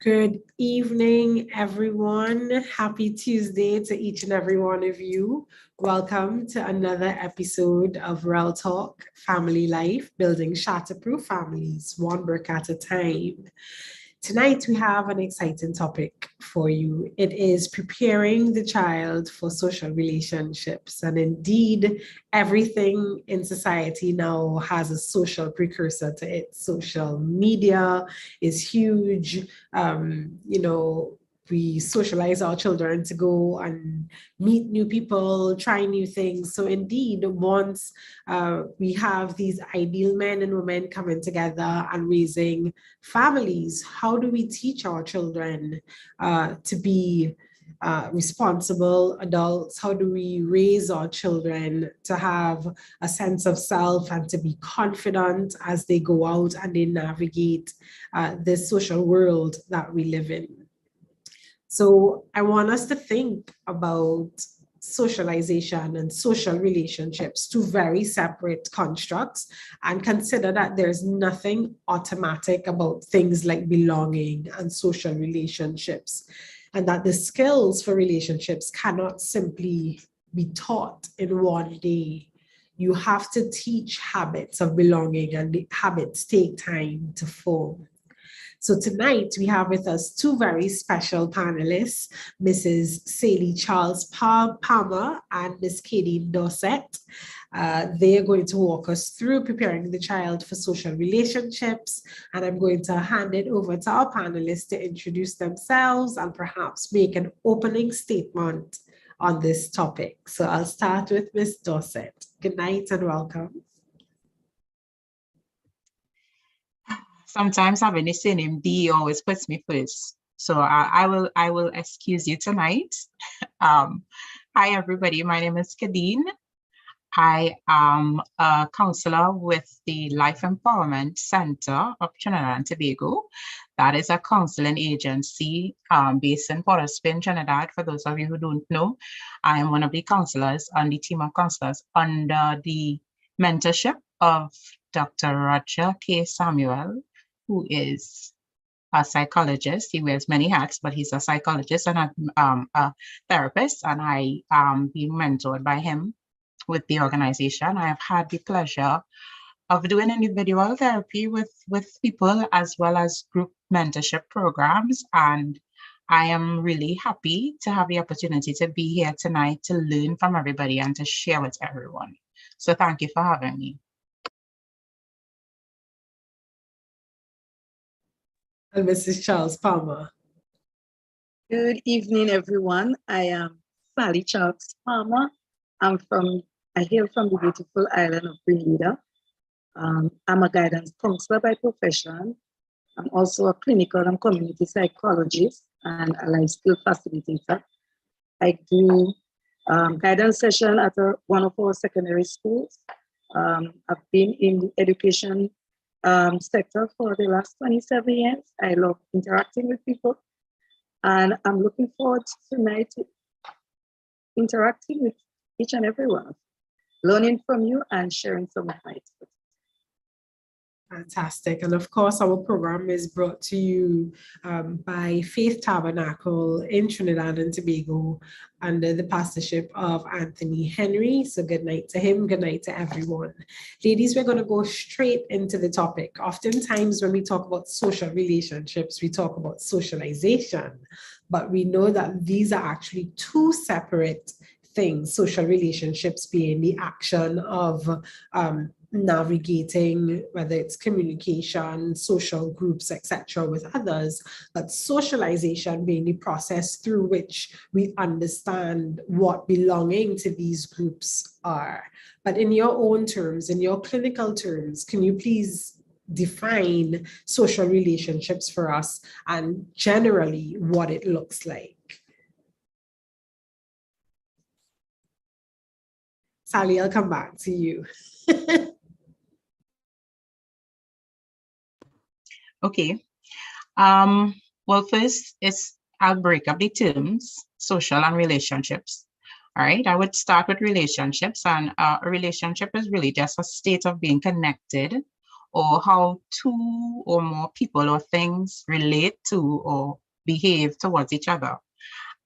Good evening, everyone. Happy Tuesday to each and every one of you. Welcome to another episode of Real Talk Family Life, building shatterproof families, one brick at a time. Tonight, we have an exciting topic for you. It is preparing the child for social relationships. And indeed, everything in society now has a social precursor to it. Social media is huge. We socialize our children to go and meet new people, try new things. So indeed, once we have these ideal men and women coming together and raising families, how do we teach our children to be responsible adults? How do we raise our children to have a sense of self and to be confident as they go out and they navigate this social world that we live in? So I want us to think about socialization and social relationships, two very separate constructs, and consider that there's nothing automatic about things like belonging and social relationships, and that the skills for relationships cannot simply be taught in one day. You have to teach habits of belonging, and the habits take time to form. So tonight we have with us two very special panelists, Mrs. Sally Charles Palmer and Ms. Katie Dorset. They are going to walk us through preparing the child for social relationships, and I'm going to hand it over to our panelists to introduce themselves and perhaps make an opening statement on this topic. So I'll start with Ms. Dorset. Good night and welcome. Sometimes having the surname D always puts me first. So I will excuse you tonight. Hi everybody, my name is Kadeen. I am a counselor with the Life Empowerment Center of Trinidad and Tobago. That is a counseling agency based in Port of Spain, Trinidad. For those of you who don't know, I am one of the counselors on the team of counselors under the mentorship of Dr. Roger K. Samuel, who is a psychologist. He wears many hats, but he's a psychologist and a therapist, and I am being mentored by him with the organization. I have had the pleasure of doing individual therapy with people as well as group mentorship programs, and I am really happy to have the opportunity to be here tonight to learn from everybody and to share with everyone. So thank you for having me. And Mrs. Charles Palmer. Good evening, everyone. I am Sally Charles Palmer. I hail from the beautiful island of Grenada. I'm a guidance counselor by profession. I'm also a clinical and community psychologist and a life skill facilitator. I do guidance session at one of our secondary schools. I've been in the education sector for the last 27 years. I love interacting with people, and I'm looking forward tonight to interacting with each and every one, learning from you and sharing some of my expertise. Fantastic. And of course, our program is brought to you by Faith Tabernacle in Trinidad and Tobago under the pastorship of Anthony Henry. So good night to him. Good night to everyone. Ladies, we're going to go straight into the topic. Oftentimes when we talk about social relationships, we talk about socialization, but we know that these are actually two separate things. Social relationships being the action of navigating, whether it's communication, social groups, etc., with others, but socialization being the process through which we understand what belonging to these groups are. But in your own terms, in your clinical terms, can you please define social relationships for us and generally what it looks like? Sally, I'll come back to you. Okay. Well, first I'll break up the terms, social and relationships. All right. I would start with relationships, and a relationship is really just a state of being connected or how two or more people or things relate to or behave towards each other.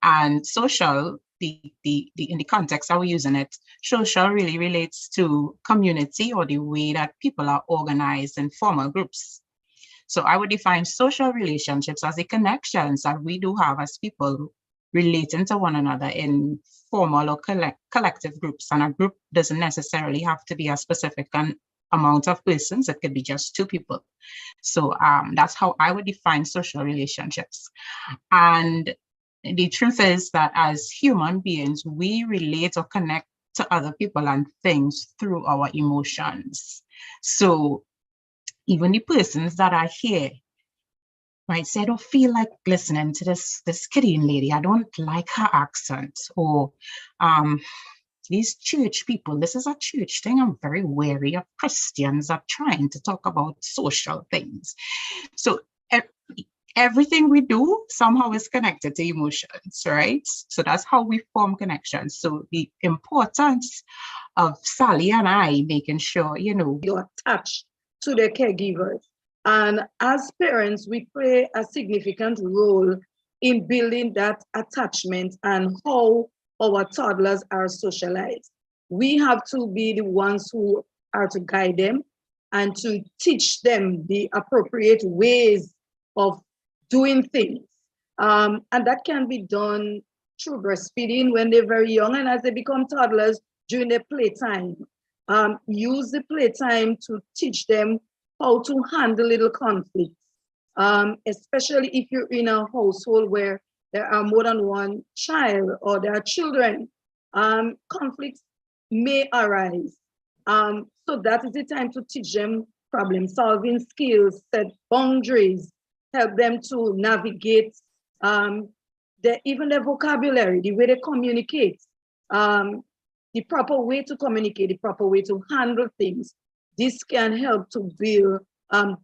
And social, in the context that we're using it, social really relates to community or the way that people are organized in formal groups. So I would define social relationships as the connections that we do have as people relating to one another in formal or collective groups. And a group doesn't necessarily have to be a specific amount of persons. It could be just two people. So that's how I would define social relationships. And the truth is that as human beings, we relate or connect to other people and things through our emotions. So even the persons that are here might say, I don't feel like listening to this Canadian lady. I don't like her accent. Or these church people, this is a church thing. I'm very wary of Christians that are trying to talk about social things. So everything we do somehow is connected to emotions, right? So that's how we form connections. So the importance of Sally and I making sure, you're attached to the caregivers. And as parents, we play a significant role in building that attachment and how our toddlers are socialized. We have to be the ones who are to guide them and to teach them the appropriate ways of doing things. And that can be done through breastfeeding when they're very young, and as they become toddlers during their playtime. Use the playtime to teach them how to handle little conflicts, especially if you're in a household where there are more than one child or there are children. Conflicts may arise. So that is the time to teach them problem-solving skills, set boundaries, help them to navigate even their vocabulary, the way they communicate, the proper way to communicate, the proper way to handle things. This can help to build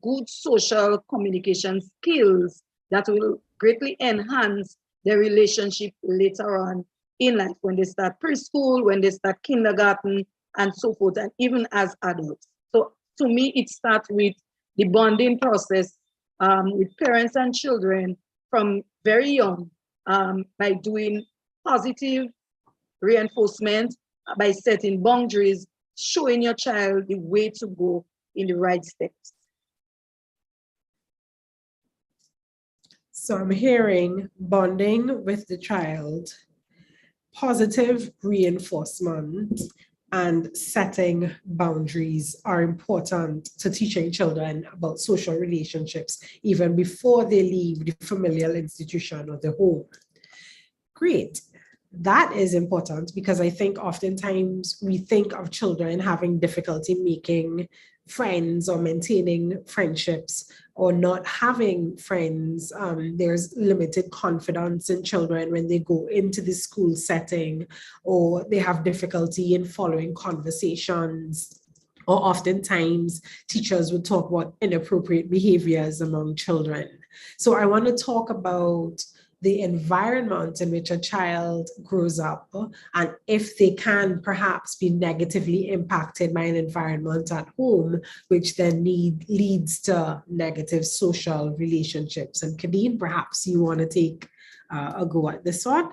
good social communication skills that will greatly enhance their relationship later on in life, when they start preschool, when they start kindergarten, and so forth, and even as adults. So to me, it starts with the bonding process with parents and children from very young, by doing positive reinforcement, by setting boundaries, showing your child the way to go in the right steps. So I'm hearing bonding with the child, positive reinforcement, and setting boundaries are important to teaching children about social relationships even before they leave the familial institution or the home. Great. That is important because I think oftentimes we think of children having difficulty making friends or maintaining friendships or not having friends. There's limited confidence in children when they go into the school setting, or they have difficulty in following conversations. Or oftentimes teachers would talk about inappropriate behaviors among children. So I want to talk about the environment in which a child grows up, and if they can perhaps be negatively impacted by an environment at home, which then leads to negative social relationships. And Kadeen, perhaps you want to take a go at this one?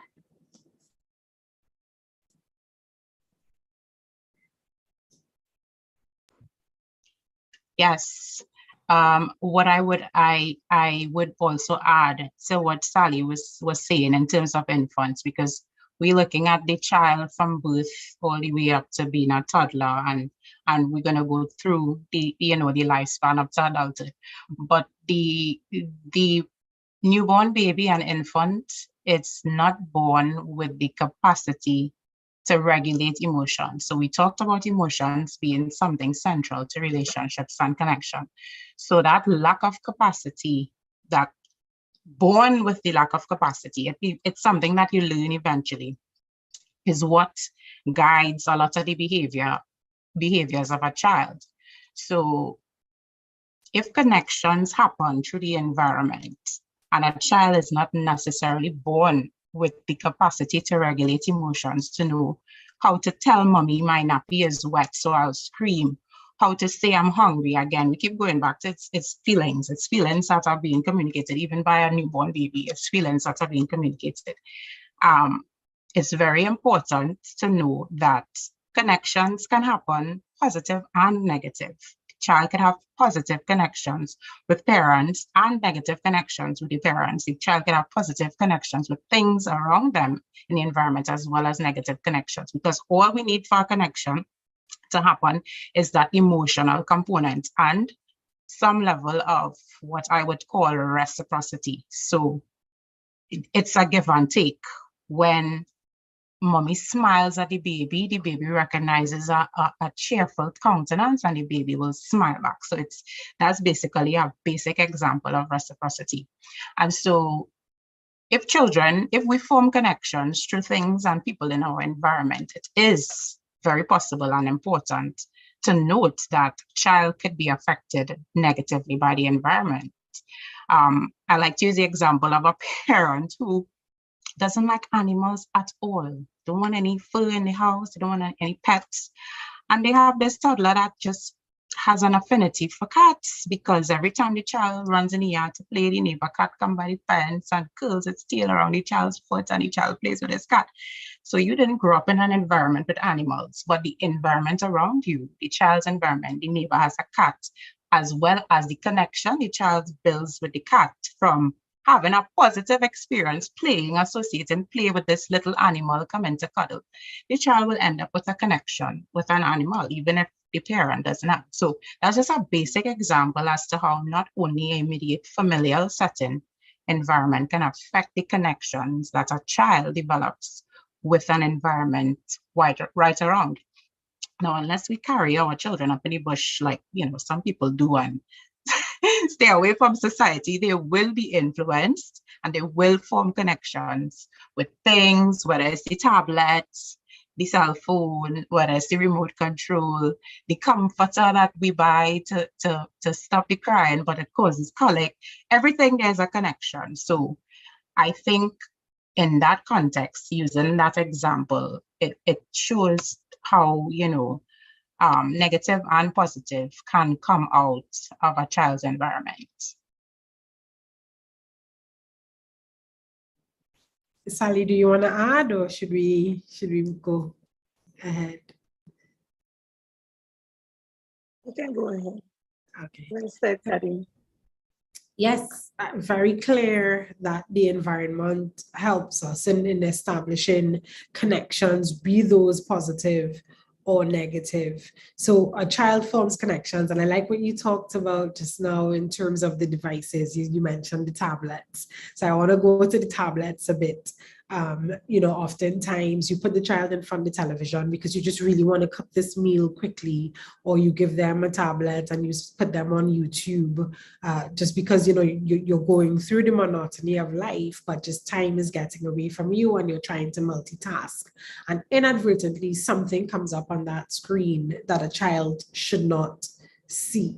Yes. What I would also add to what Sally was saying in terms of infants, because we're looking at the child from birth all the way up to being a toddler, and we're gonna go through the lifespan up to adulthood. But the newborn baby and infant, it's not born with the capacity to regulate emotions. So we talked about emotions being something central to relationships and connection. So that lack of capacity, that born with the lack of capacity, it's something that you learn eventually, is what guides a lot of the behaviors of a child. So if connections happen through the environment and a child is not necessarily born with the capacity to regulate emotions, to know how to tell mommy my nappy is wet, so I'll scream, how to say I'm hungry. Again, we keep going back to it's feelings. It's feelings that are being communicated, even by a newborn baby. It's feelings that are being communicated. It's very important to know that connections can happen positive and negative. Child can have positive connections with parents and negative connections with the parents. The child can have positive connections with things around them in the environment, as well as negative connections, because all we need for a connection to happen is that emotional component and some level of what I would call reciprocity. So it's a give and take. When mommy smiles at the baby recognizes a cheerful countenance, and the baby will smile back. So that's basically a basic example of reciprocity. And so if we form connections through things and people in our environment, it is very possible and important to note that child could be affected negatively by the environment. I like to use the example of a parent who doesn't like animals at all. Don't want any fur in the house. They don't want any pets. And they have this toddler that just has an affinity for cats, because every time the child runs in the yard to play, the neighbor cat comes by the fence and curls its tail around the child's foot, and the child plays with his cat. So you didn't grow up in an environment with animals, but the environment around you, the child's environment, the neighbor has a cat, as well as the connection the child builds with the cat from having a positive experience playing, associating play with this little animal coming to cuddle. The child will end up with a connection with an animal, even if the parent does not. So that's just a basic example as to how not only a immediate familial setting environment can affect the connections that a child develops with an environment right around. Now, unless we carry our children up in the bush, like, some people do, and stay away from society, they will be influenced and they will form connections with things, whether it's the tablets, the cell phone, whether it's the remote control, the comforter that we buy to stop the crying, but it causes colic. Everything, there's a connection. So I think in that context, using that example, it shows how, negative and positive can come out of a child's environment. Sally, do you want to add, or should we go ahead? You can go ahead. Okay. Well said, Kadeen. Yes, very clear that the environment helps us in establishing connections, be those positive or negative. So a child forms connections, and I like what you talked about just now in terms of the devices. You mentioned the tablets. So I want to go to the tablets a bit. Oftentimes you put the child in front of the television because you just really want to cook this meal quickly, or you give them a tablet and you put them on YouTube, just because you're going through the monotony of life, but just time is getting away from you and you're trying to multitask, and inadvertently something comes up on that screen that a child should not see.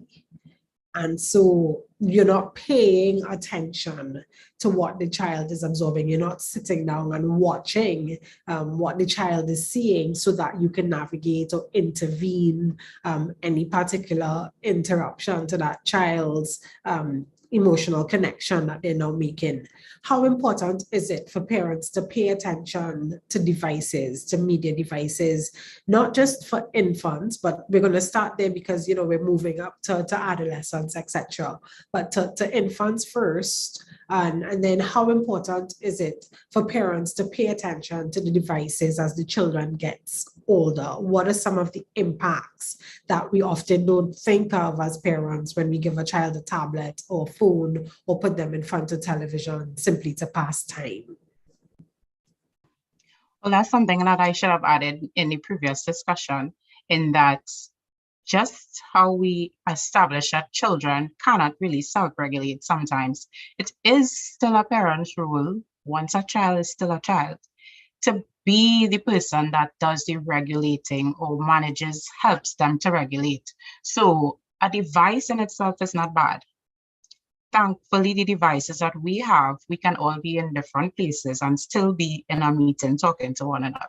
And so you're not paying attention to what the child is absorbing. You're not sitting down and watching what the child is seeing so that you can navigate or intervene any particular interruption to that child's emotional connection that they're now making. How important is it for parents to pay attention to devices, to media devices, not just for infants, but we're going to start there because, we're moving up to adolescents, etc., but to infants first. And then how important is it for parents to pay attention to the devices as the children gets older? What are some of the impacts that we often don't think of as parents when we give a child a tablet or phone or put them in front of television simply to pass time? Well, that's something that I should have added in the previous discussion, in that just how we establish that children cannot really self-regulate sometimes. It is still a parent's role, once a child is still a child, to be the person that does the regulating or manages, helps them to regulate. So a device in itself is not bad. Thankfully, the devices that we have, we can all be in different places and still be in a meeting talking to one another.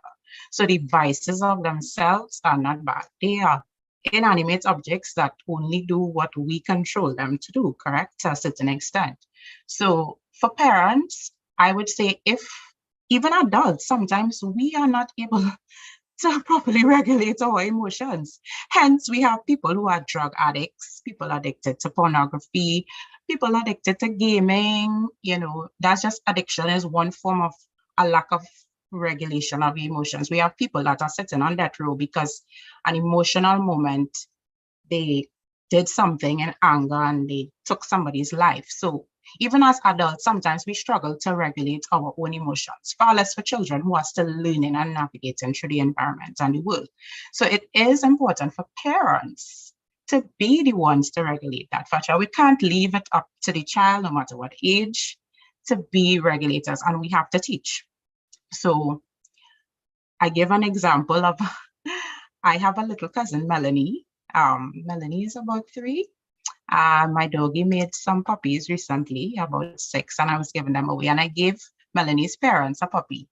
So devices of themselves are not bad. They are inanimate objects that only do what we control them to do, correct? To a certain extent. So for parents, I would say if even adults, sometimes we are not able to properly regulate our emotions. Hence, we have people who are drug addicts, people addicted to pornography, people addicted to gaming. That's just addiction is one form of a lack of regulation of emotions. We have people that are sitting on that row because an emotional moment, they did something in anger and they took somebody's life. So even as adults, sometimes we struggle to regulate our own emotions, far less for children who are still learning and navigating through the environment and the world. So it is important for parents to be the ones to regulate that factor. We can't leave it up to the child, no matter what age, to be regulators, and we have to teach. So I give an example of, I have a little cousin, Melanie. Melanie is about 3. My doggy made some puppies recently, about 6, and I was giving them away. And I gave Melanie's parents a puppy.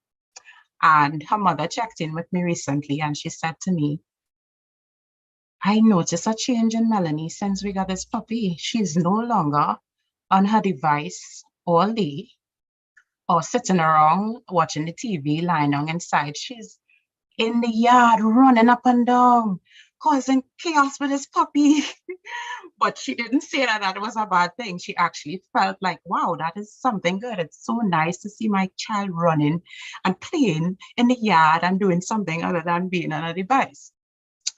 And her mother checked in with me recently, and she said to me, I noticed a change in Melanie since we got this puppy. She's no longer on her device all day or sitting around watching the TV, lying down inside. She's in the yard running up and down, causing chaos with this puppy. But she didn't say that was a bad thing. She actually felt like, wow, that is something good. It's so nice to see my child running and playing in the yard and doing something other than being on a device.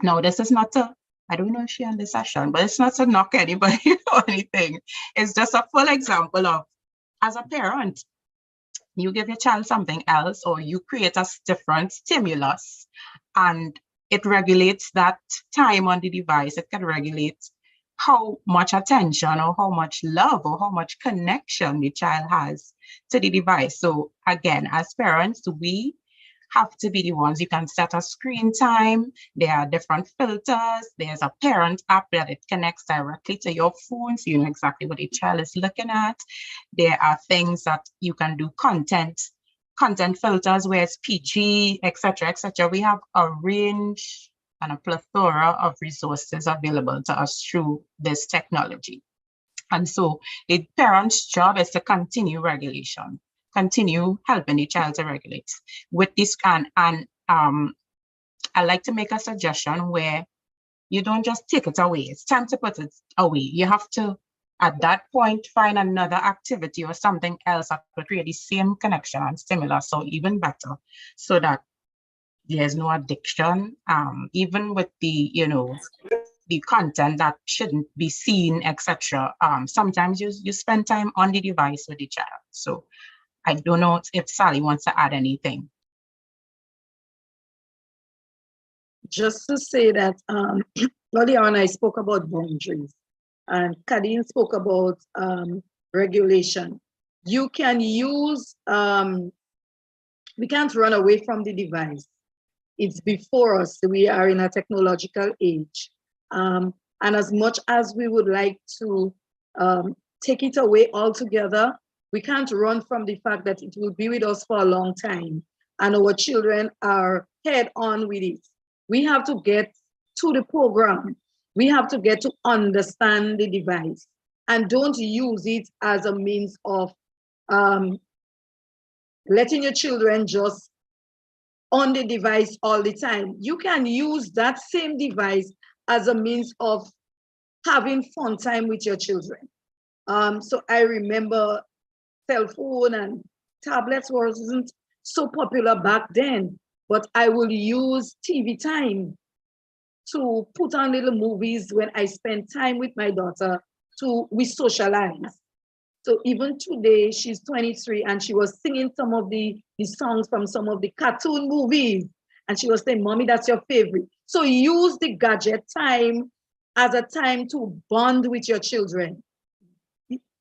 Now, this is not I don't know if she on the session, but it's not to knock anybody or anything. It's just a full example of, as a parent, you give your child something else, or you create a different stimulus, and it regulates that time on the device. It can regulate how much attention or how much love or how much connection the child has to the device. So again, as parents, we have to be the ones. You can set a screen time. There are different filters. There's a parent app that it connects directly to your phone, so you know exactly what the child is looking at. There are things that you can do, content filters where it's PG, etc., etc. We have a range and a plethora of resources available to us through this technology. And so the parent's job is to continue regulation, continue helping the child to regulate with this. And I like to make a suggestion where you don't just take it away. It's time to put it away. You have to, at that point, find another activity or something else that would create the same connection and stimulus, or even better, so that there's no addiction, even with the, the content that shouldn't be seen, etc. Sometimes you spend time on the device with the child. So I don't know if Sally wants to add anything. Just to say that earlier on I spoke about boundaries, and Kadeen spoke about regulation. You can use, we can't run away from the device. It's before us. We are in a technological age. And as much as we would like to take it away altogether, we can't run from the fact that it will be with us for a long time, and our children are head on with it. We have to get to the program. We have to get to understand the device, and don't use it as a means of letting your children just on the device all the time. You can use that same device as a means of having fun time with your children. So I remember cell phone and tablets wasn't so popular back then, but I will use TV time to put on little movies when I spend time with my daughter we socialize. So even today, she's 23 and she was singing some of the songs from some of the cartoon movies. And she was saying, Mommy, that's your favorite. So use the gadget time as a time to bond with your children.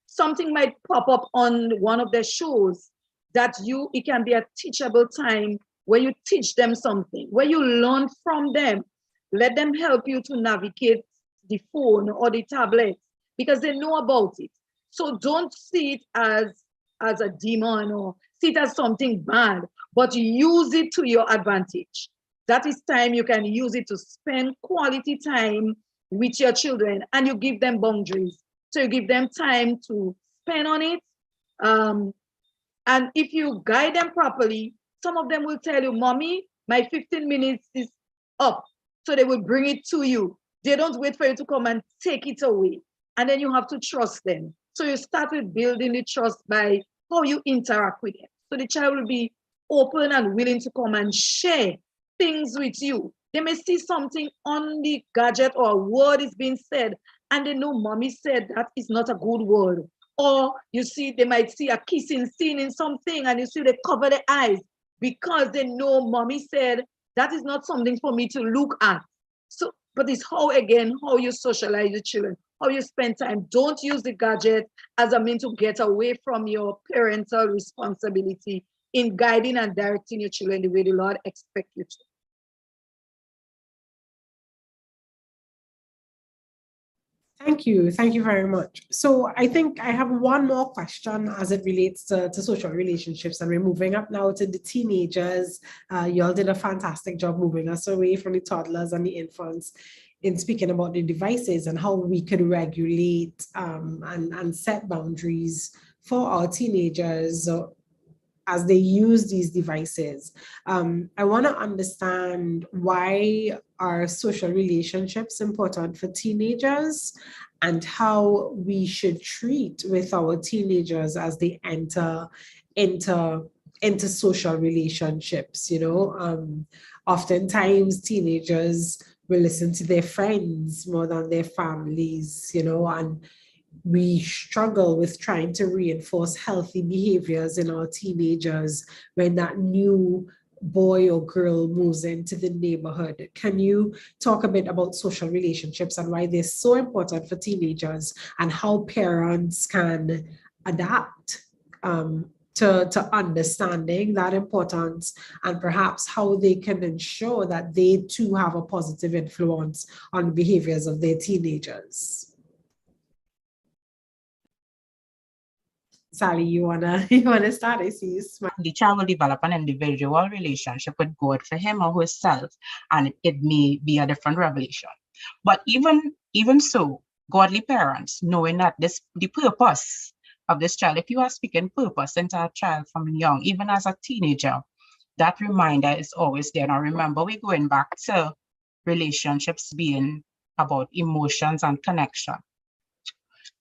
Something might pop up on one of their shows that it can be a teachable time where you teach them something, where you learn from them. Let them help you to navigate the phone or the tablet because they know about it. So don't see it as a demon or see it as something bad, but use it to your advantage. That is time you can use it to spend quality time with your children, and you give them boundaries. So you give them time to spend on it. And if you guide them properly, some of them will tell you, Mommy, my 15 minutes is up. So they will bring it to you. They don't wait for you to come and take it away. And then you have to trust them. So you start with building the trust by how you interact with them. So the child will be open and willing to come and share things with you. They may see something on the gadget or a word is being said, and they know Mommy said that is not a good word. Or you see, they might see a kissing scene in something, and you see they cover their eyes because they know Mommy said that is not something for me to look at. So, but it's how you socialize with children, how you spend time. Don't use the gadget as a means to get away from your parental responsibility in guiding and directing your children the way the Lord expects you to. Thank you. Thank you very much. So I think I have one more question as it relates to social relationships, and we're moving up now to the teenagers. Y'all did a fantastic job moving us away from the toddlers and the infants in speaking about the devices and how we could regulate and set boundaries for our teenagers as they use these devices. I want to understand, why are social relationships important for teenagers, and how we should treat with our teenagers as they enter into social relationships. Oftentimes teenagers will listen to their friends more than their families, and we struggle with trying to reinforce healthy behaviors in our teenagers when that new boy or girl moves into the neighborhood. Can you talk a bit about social relationships and why they're so important for teenagers, and how parents can adapt to understanding that importance, and perhaps how they can ensure that they too have a positive influence on the behaviors of their teenagers? Sally, you wanna start? I see you smile. The child will develop an individual relationship with God for him or herself, and it may be a different revelation. But even so, godly parents, knowing that the purpose of this child, if you are speaking purpose into a child from young, even as a teenager, that reminder is always there. Now remember, we're going back to relationships being about emotions and connection.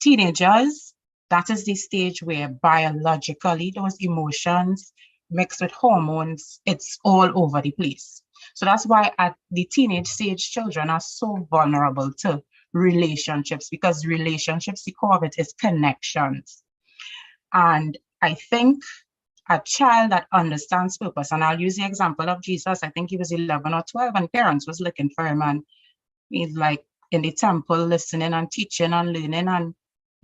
Teenagers, that is the stage where biologically those emotions mixed with hormones, it's all over the place. So that's why at the teenage stage, children are so vulnerable to relationships, because relationships, the core of it is connections. And I think a child that understands purpose, and I'll use the example of Jesus. I think he was 11 or 12 and parents was looking for him, and he's like in the temple listening and teaching and learning, and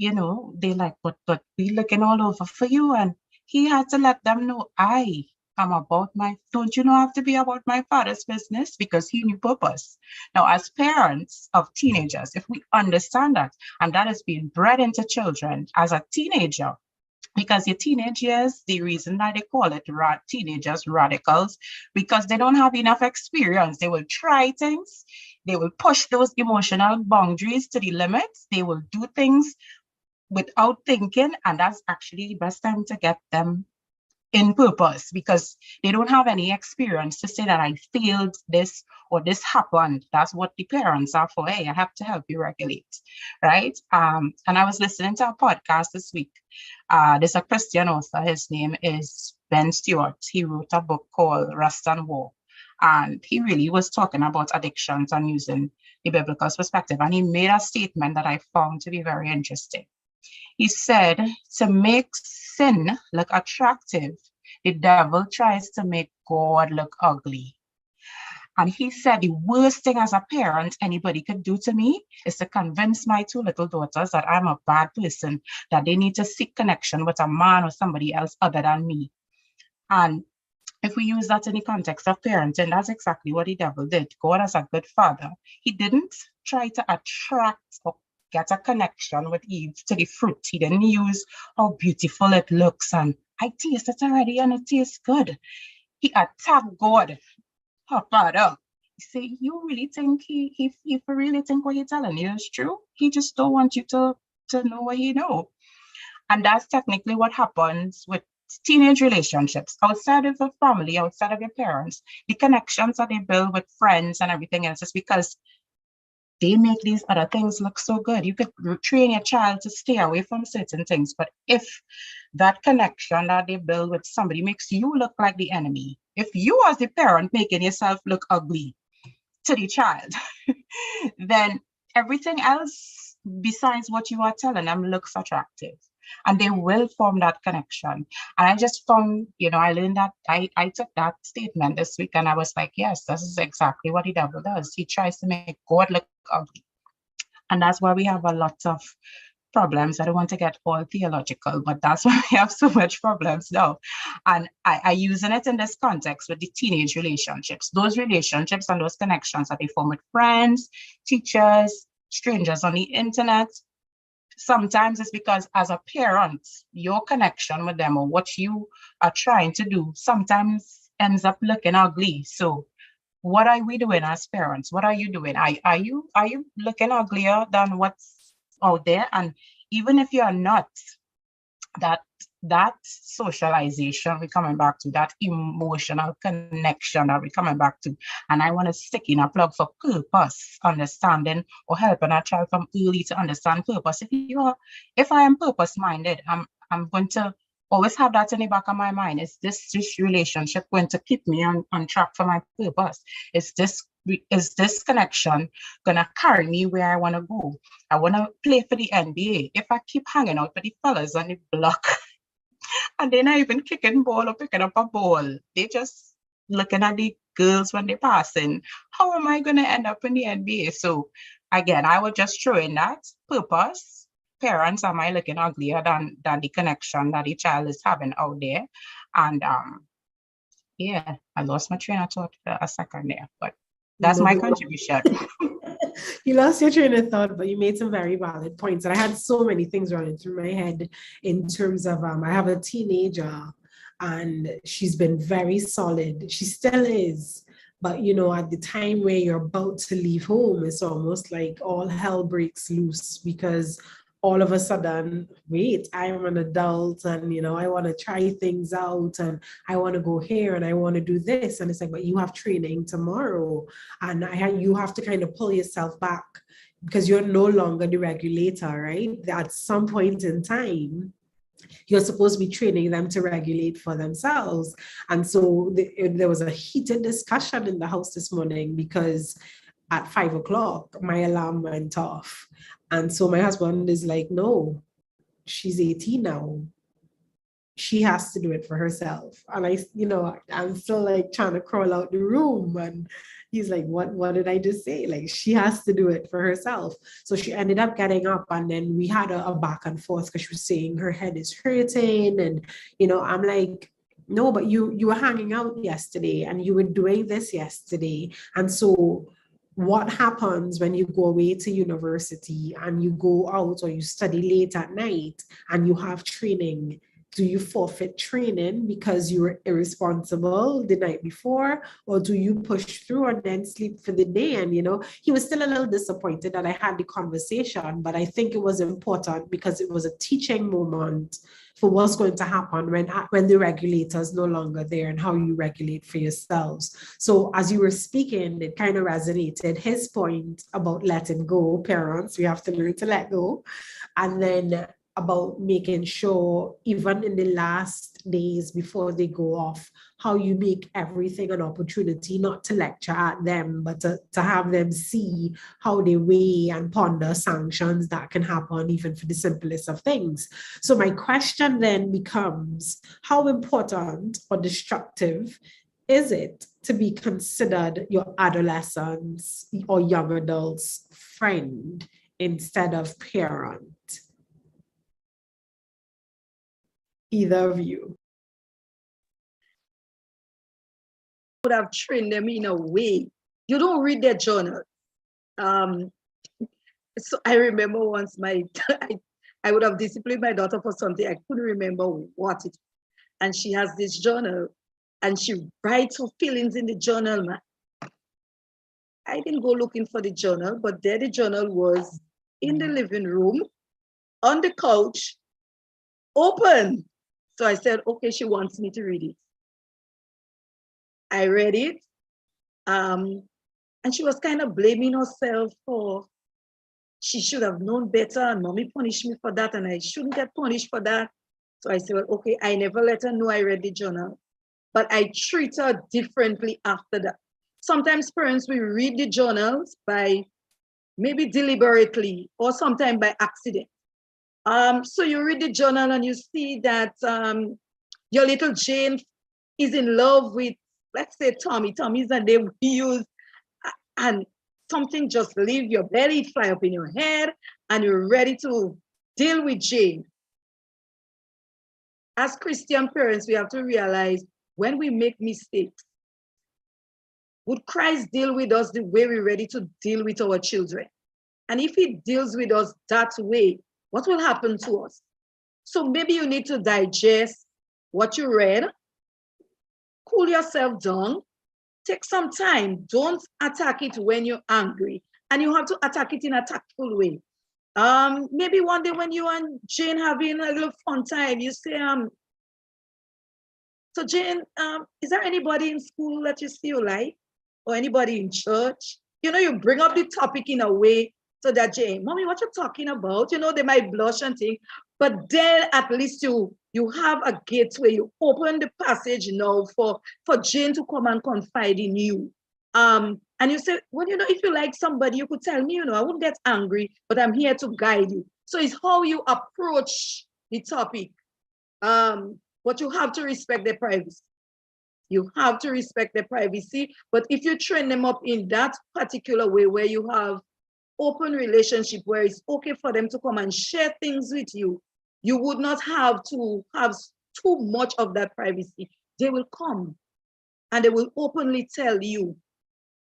they like, but we looking all over for you. And he had to let them know, I am about don't you know I have to be about my Father's business, because he knew purpose. Now, as parents of teenagers, if we understand that, and that is being bred into children as a teenager, because your teenage years, the reason why they call it teenagers radicals, because they don't have enough experience. They will try things. They will push those emotional boundaries to the limits. They will do things without thinking, and that's actually the best time to get them in purpose, because they don't have any experience to say that I failed this or this happened. That's what the parents are for. Hey, I have to help you regulate, right? And I was listening to a podcast this week. There's a Christian author. His name is Ben Stewart. He wrote a book called Rust and War, and he really was talking about addictions and using the biblical perspective. And he made a statement that I found to be very interesting. He said, to make sin look attractive, the devil tries to make God look ugly. And he said, the worst thing as a parent anybody could do to me is to convince my two little daughters that I'm a bad person, that they need to seek connection with a man or somebody else other than me. And if we use that in the context of parenting, that's exactly what the devil did. God, as a good father, he didn't try to attract or get a connection with Eve to the fruit. He didn't use how beautiful it looks and I taste it already and it tastes good. He attacked God. puckered up. You say, you really think he really think what he's telling you is true? He just don't want you to know what he know. And that's technically what happens with teenage relationships outside of the family, outside of your parents. The connections that they build with friends and everything else is because they make these other things look so good. You could train your child to stay away from certain things, but if that connection that they build with somebody makes you look like the enemy, if you as the parent making yourself look ugly to the child, then everything else besides what you are telling them looks attractive. And they will form that connection. And I just found, I learned that I took that statement this week and I was like, yes, this is exactly what the devil does. He tries to make God look ugly. And that's why we have a lot of problems. I don't want to get all theological, but that's why we have so much problems now. And I using it in this context with the teenage relationships, those relationships and those connections that they form with friends, teachers, strangers on the internet. Sometimes it's because as a parent, your connection with them or what you are trying to do sometimes ends up looking ugly. So what are we doing as parents? What are you doing? Are you looking uglier than what's out there? And even if you're not, that socialization we're coming back to, that emotional connection that we're coming back to. And I want to stick in a plug for purpose, understanding or helping a child from early to understand purpose. If I am purpose minded, I'm going to always have that in the back of my mind. Is this relationship going to keep me on track for my purpose? Is this connection gonna carry me where I want to go? I want to play for the NBA. If I keep hanging out with the fellas on the block and they're not even kicking ball or picking up a ball, they just looking at the girls when they're passing, how am I going to end up in the NBA? So again, I would just throw in that purpose. Parents, am I looking uglier than the connection that the child is having out there? And yeah, I lost my train of thought for a second there, but that's my contribution. You lost your train of thought, but you made some very valid points. And I had so many things running through my head in terms of, I have a teenager and she's been very solid. She still is. But, at the time where you're about to leave home, it's almost like all hell breaks loose because all of a sudden, wait, I am an adult and, I want to try things out and I want to go here and I want to do this. And it's like, but you have training tomorrow. And you have to kind of pull yourself back because you're no longer the regulator, right? At some point in time, you're supposed to be training them to regulate for themselves. And so there was a heated discussion in the house this morning because at 5 o'clock, my alarm went off. And so my husband is like, no, she's 18 now. She has to do it for herself. And I'm still like trying to crawl out the room. And he's like, what did I just say? Like, she has to do it for herself. So she ended up getting up and then we had a back and forth because she was saying her head is hurting. And, I'm like, no, but you were hanging out yesterday and you were doing this yesterday. And so what happens when you go away to university and you go out or you study late at night and you have training? Do you forfeit training because you were irresponsible the night before, or do you push through and then sleep for the day? And, he was still a little disappointed that I had the conversation, but I think it was important because it was a teaching moment for what's going to happen when the regulator is no longer there and how you regulate for yourselves. So as you were speaking, it kind of resonated. His point about letting go, parents, we have to learn to let go. And then about making sure, even in the last days before they go off, how you make everything an opportunity, not to lecture at them, but to have them see how they weigh and ponder sanctions that can happen even for the simplest of things. So my question then becomes, how important or destructive is it to be considered your adolescent's or young adult's friend instead of parent? Either of you. Would have trained them in a way. You don't read their journal. So I remember once I would have disciplined my daughter for something. I couldn't remember what it. And she has this journal and she writes her feelings in the journal, man. I didn't go looking for the journal, but there the journal was in the living room, on the couch, open. So I said, okay, she wants me to read it. I read it. And she was kind of blaming herself for, she should have known better, and mommy punished me for that, and I shouldn't get punished for that. So I said, well, okay, I never let her know I read the journal, but I treat her differently after that. Sometimes parents will read the journals by maybe deliberately or sometimes by accident. So you read the journal and you see that your little Jane is in love with, let's say, Tommy. Tommy's a name we use, and something just leave your belly, fly up in your head, and you're ready to deal with Jane. As Christian parents, we have to realize when we make mistakes, would Christ deal with us the way we're ready to deal with our children? And if he deals with us that way, what will happen to us? So maybe you need to digest what you read, cool yourself down, take some time. Don't attack it when you're angry, and you have to attack it in a tactful way. Maybe one day when you and Jane having a little fun time, you say, so Jane, is there anybody in school that you see you like? Or anybody in church? You know, you bring up the topic in a way so that Jane, mommy, what you talking about? You know, they might blush and think, but then at least you have a gateway. You open the passage now for Jane to come and confide in you. And you say, well, you know, if you like somebody, you could tell me, you know, I wouldn't get angry, but I'm here to guide you. So it's how you approach the topic. But you have to respect their privacy. You have to respect their privacy. But if you train them up in that particular way where you have open relationship, where it's okay for them to come and share things with you, you would not have to have too much of that privacy. They will come and they will openly tell you,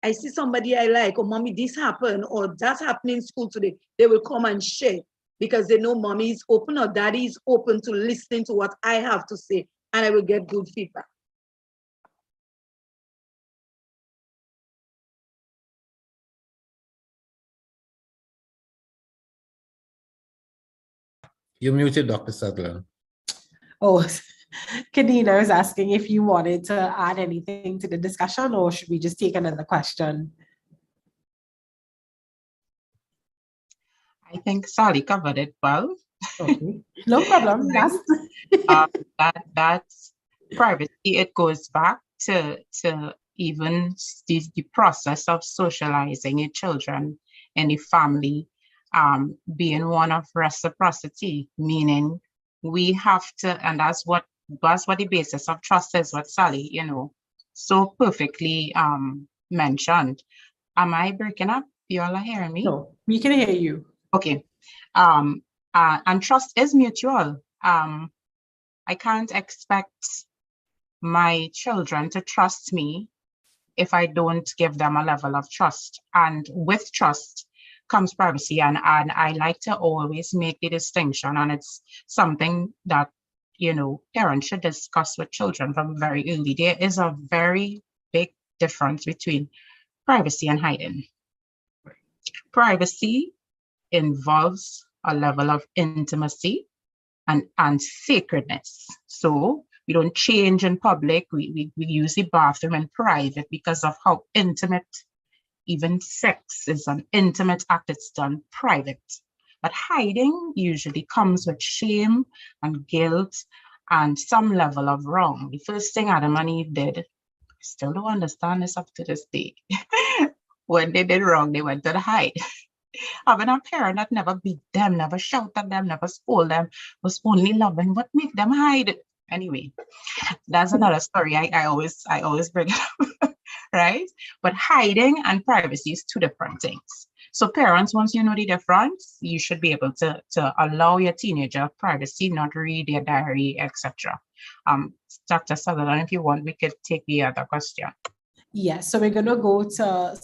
I see somebody I like, or mommy, this happened, or that's happening in school today. They will come and share because they know mommy is open or daddy is open to listening to what I have to say, and I will get good feedback. You're muted, Dr. Sutherland. Oh, Kadeen, I was asking if you wanted to add anything to the discussion, or should we just take another question? I think Sally covered it well. Okay, no problem. That's privacy. It goes back to even the process of socializing your children in the family, being one of reciprocity, meaning we have to, and that's what the basis of trust is, what Sally, you know, so perfectly mentioned. Am I breaking up? You all are hearing me? No, we can hear you. Okay. And trust is mutual. I can't expect my children to trust me if I don't give them a level of trust. And with trust comes privacy. And I like to always make the distinction, and it's something that, you know, parents should discuss with children from very early. There is a very big difference between privacy and hiding. Privacy involves a level of intimacy and sacredness. So we don't change in public. We use the bathroom in private because of how intimate. Even sex is an intimate act. It's done private. But hiding usually comes with shame and guilt and some level of wrong. The first thing Adam and Eve did, I still don't understand this up to this day. When they did wrong, they went to hide. Having a parent that never beat them, never shout at them, never scold them, was only loving, what make them hide? Anyway, that's another story. I always bring it up, right? But hiding and privacy is two different things. So parents, once you know the difference, you should be able to allow your teenager privacy, not read their diary, etc. Dr. Sutherland, if you want, we could take the other question. Yes, so we're going to go to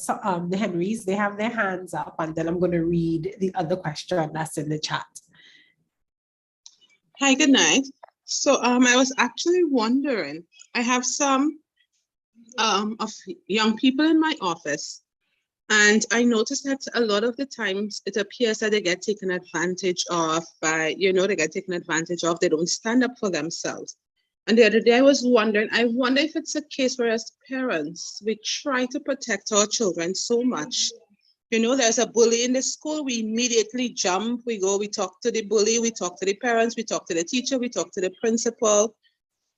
the Henrys. They have their hands up, and then I'm going to read the other question that's in the chat. Hi, good night. So I was actually wondering, I have some of young people in my office, And I noticed that a lot of the times it appears that they get taken advantage of by, they get taken advantage of. They don't stand up for themselves. And the other day I was wondering, I wonder if it's a case where as parents, we try to protect our children so much. There's a bully in the school, we immediately jump, we go, we talk to the bully, we talk to the parents, we talk to the teacher, we talk to the principal.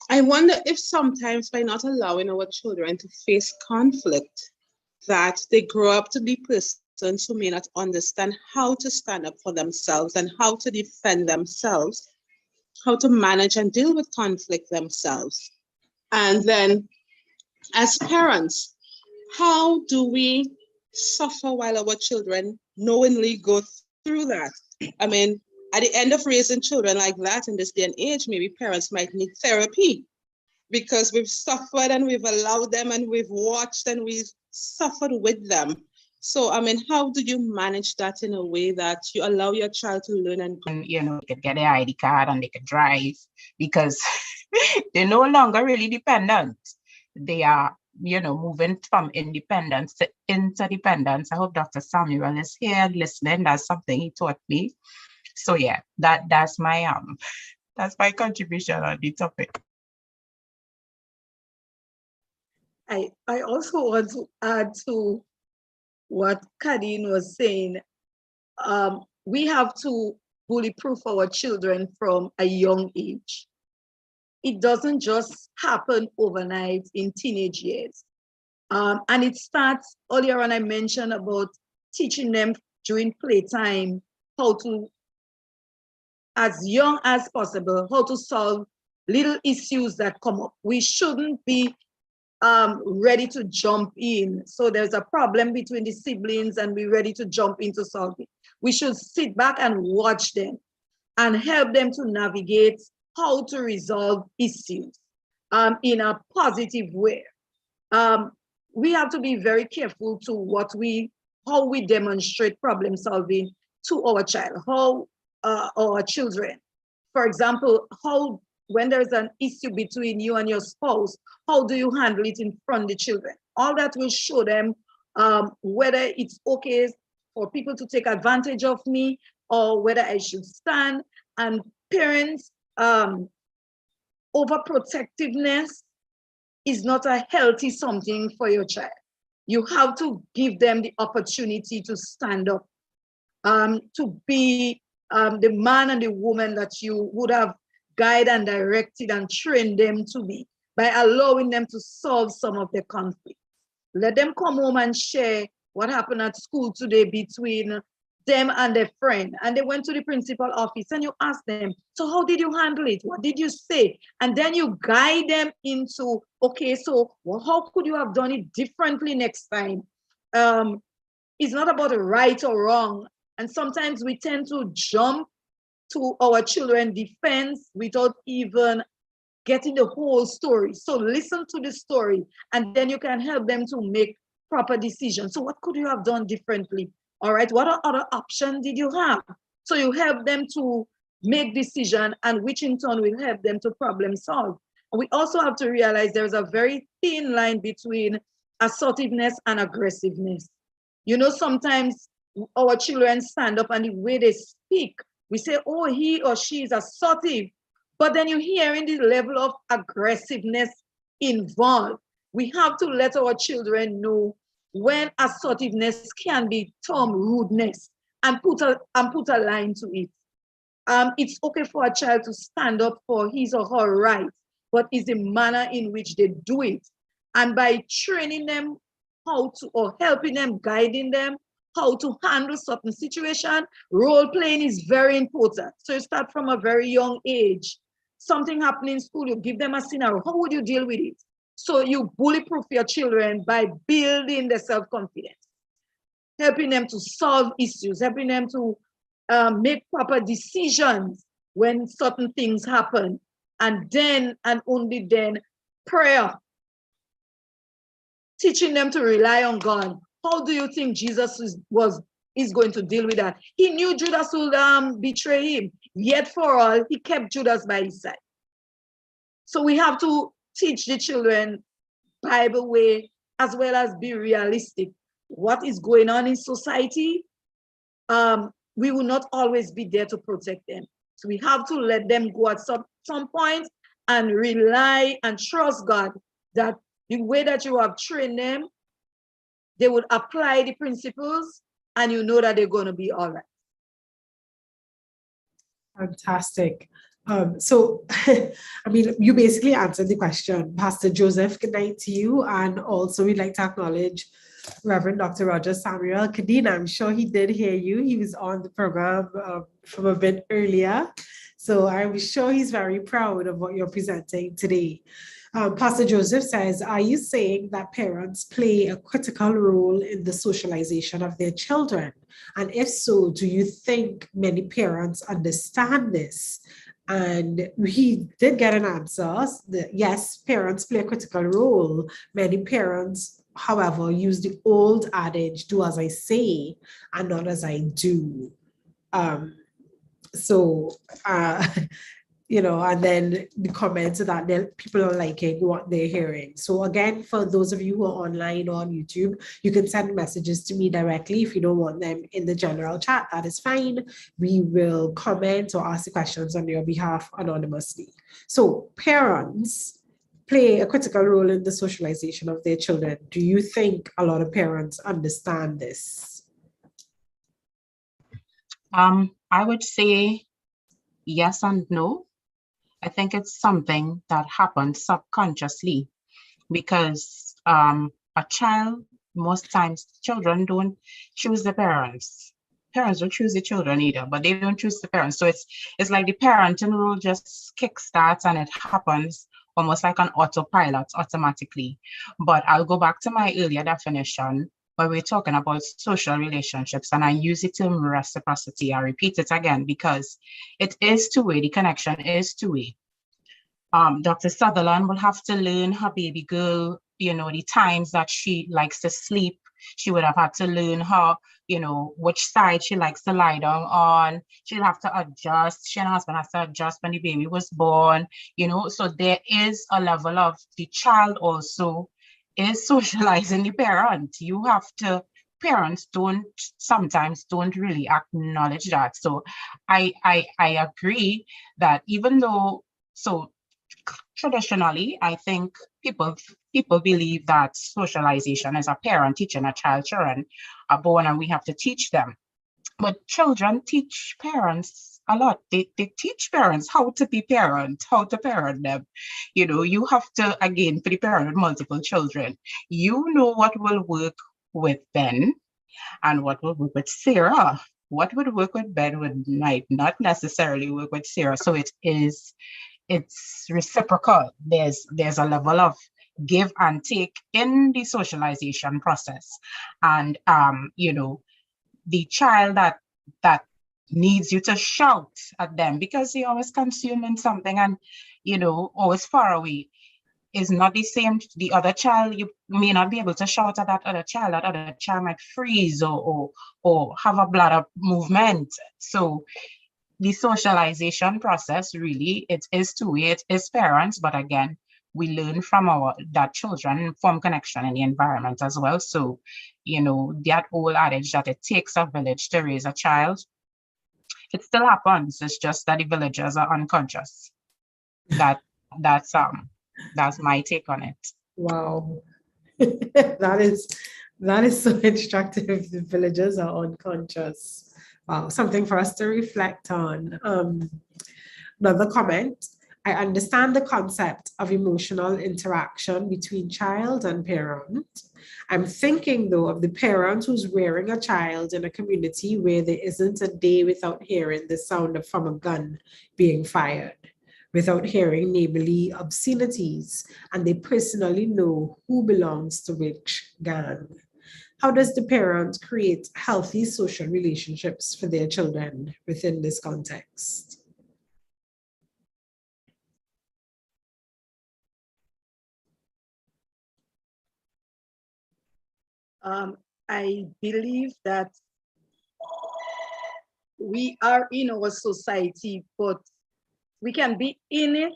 I wonder if sometimes by not allowing our children to face conflict, that they grow up to be persons who may not understand how to stand up for themselves and how to defend themselves, how to manage and deal with conflict themselves. And then as parents, how do we suffer while our children knowingly go through that? I mean, at the end of raising children like that in this day and age, maybe parents might need therapy because we've suffered and we've allowed them and we've watched and we've suffered with them. So, I mean, how do you manage that in a way that you allow your child to learn and grow? And, they could get their ID card and they could drive because they're no longer really dependent. They are, moving from independence to interdependence. I hope Dr. Samuel is here listening. That's something he taught me. So yeah, that's my contribution on the topic. I also want to add to what Kadeen was saying. We have to bully-proof our children from a young age. It doesn't just happen overnight in teenage years. And it starts, earlier on I mentioned about teaching them during playtime how to, as young as possible, how to solve little issues that come up. We shouldn't be ready to jump in. So there's a problem between the siblings and we're ready to jump into solving. We should sit back and watch them and help them to navigate how to resolve issues in a positive way. We have to be very careful to how we demonstrate problem solving to our child, how our children. For example, when there's an issue between you and your spouse, how do you handle it in front of the children? All that will show them whether it's okay for people to take advantage of me or whether I should stand. And parents, overprotectiveness is not a healthy something for your child. You have to give them the opportunity to stand up, to be the man and the woman that you would have guided and directed and trained them to be by allowing them to solve some of the conflict. Let them come home and share what happened at school today between them and their friend. And they went to the principal office and you ask them, so how did you handle it? What did you say? And then you guide them into, okay, so how could you have done it differently next time? It's not about a right or wrong. And sometimes we tend to jump to our children's defense without even getting the whole story. So listen to the story and then you can help them to make proper decisions. So what could you have done differently? All right, what other options did you have? So you help them to make decisions and which in turn will help them to problem solve. And we also have to realize there's a very thin line between assertiveness and aggressiveness. Sometimes our children stand up and the way they speak, we say, oh, he or she is assertive. But then you're hearing the level of aggressiveness involved. We have to let our children know when assertiveness can be termed rudeness and put a line to it. It's okay for a child to stand up for his or her rights, but it's the manner in which they do it. And by training them how to, or helping them, guiding them, how to handle certain situation, role playing is very important. So you start from a very young age. Something happening in school, you give them a scenario. How would you deal with it? So you bully-proof your children by building their self-confidence, helping them to solve issues, helping them to make proper decisions when certain things happen. And then, and only then, prayer. Teaching them to rely on God. How do you think Jesus is going to deal with that? He knew Judas would betray him, yet for all, he kept Judas by his side. So we have to teach the children Bible way as well as be realistic. what is going on in society, we will not always be there to protect them. So we have to let them go at some point and rely and trust God that the way that you have trained them, they would apply the principles, and you know that they're going to be all right. Fantastic. So, I mean, you basically answered the question. Pastor Joseph, good night to you. And also we'd like to acknowledge Reverend Dr. Roger Samuel Kadeen. I'm sure he did hear you. He was on the program from a bit earlier. So I'm sure he's very proud of what you're presenting today. Pastor Joseph says, are you saying that parents play a critical role in the socialization of their children? And if so, do you think many parents understand this? And he did get an answer that yes, parents play a critical role. Many parents, however, use the old adage, do as I say and not as I do. You know, and then the comments that people are liking what they're hearing. So again, for those of you who are online or on YouTube, you can send messages to me directly. If you don't want them in the general chat, that is fine. We will comment or ask the questions on your behalf anonymously. So parents play a critical role in the socialization of their children. Do you think a lot of parents understand this? I would say yes and no. I think it's something that happens subconsciously because a child, most times children don't choose the parents. Parents don't choose the children either, but they don't choose the parents. So it's like the parenting role just kickstarts and it happens almost like an autopilot automatically. But I'll go back to my earlier definition where we're talking about social relationships, and I use the term reciprocity. I repeat it again because it is two-way. The connection is two-way. Dr. Sutherland will have to learn her baby girl, you know, the times that she likes to sleep. She would have had to learn her, you know, which side she likes to lie down on. She'll have to adjust. She and her husband have to adjust when the baby was born, you know. So there is a level of the child also is socializing the parent. You have to, parents sometimes don't really acknowledge that. So I agree that even though, so traditionally, I think people believe that socialization is a parent teaching a child. Children are born and we have to teach them. But children teach parents a lot. They teach parents how to be parent, how to parent them. You know, you have to, again, for the parent with multiple children, you know what will work with Ben and what will work with Sarah. What would work with Ben might not necessarily work with Sarah. So it's reciprocal. There's a level of give and take in the socialization process. And you know, the child that needs you to shout at them because they're always consuming something and, you know, always far away is not the same. The other child, you may not be able to shout at that other child. That other child might freeze or have a bladder movement. So the socialization process really, it is two-way. It is parents, but again, we learn from that children form connection in the environment as well. So, you know, that old adage that it takes a village to raise a child, it still happens. It's just that the villagers are unconscious. That's my take on it. Wow. that is so instructive. The villagers are unconscious. Wow, something for us to reflect on. Another comment. I understand the concept of emotional interaction between child and parent. I'm thinking though of the parent who's rearing a child in a community where there isn't a day without hearing the sound from a gun being fired, without hearing neighborly obscenities, and they personally know who belongs to which gang. How does the parent create healthy social relationships for their children within this context? I believe that we are in our society, but we can be in it,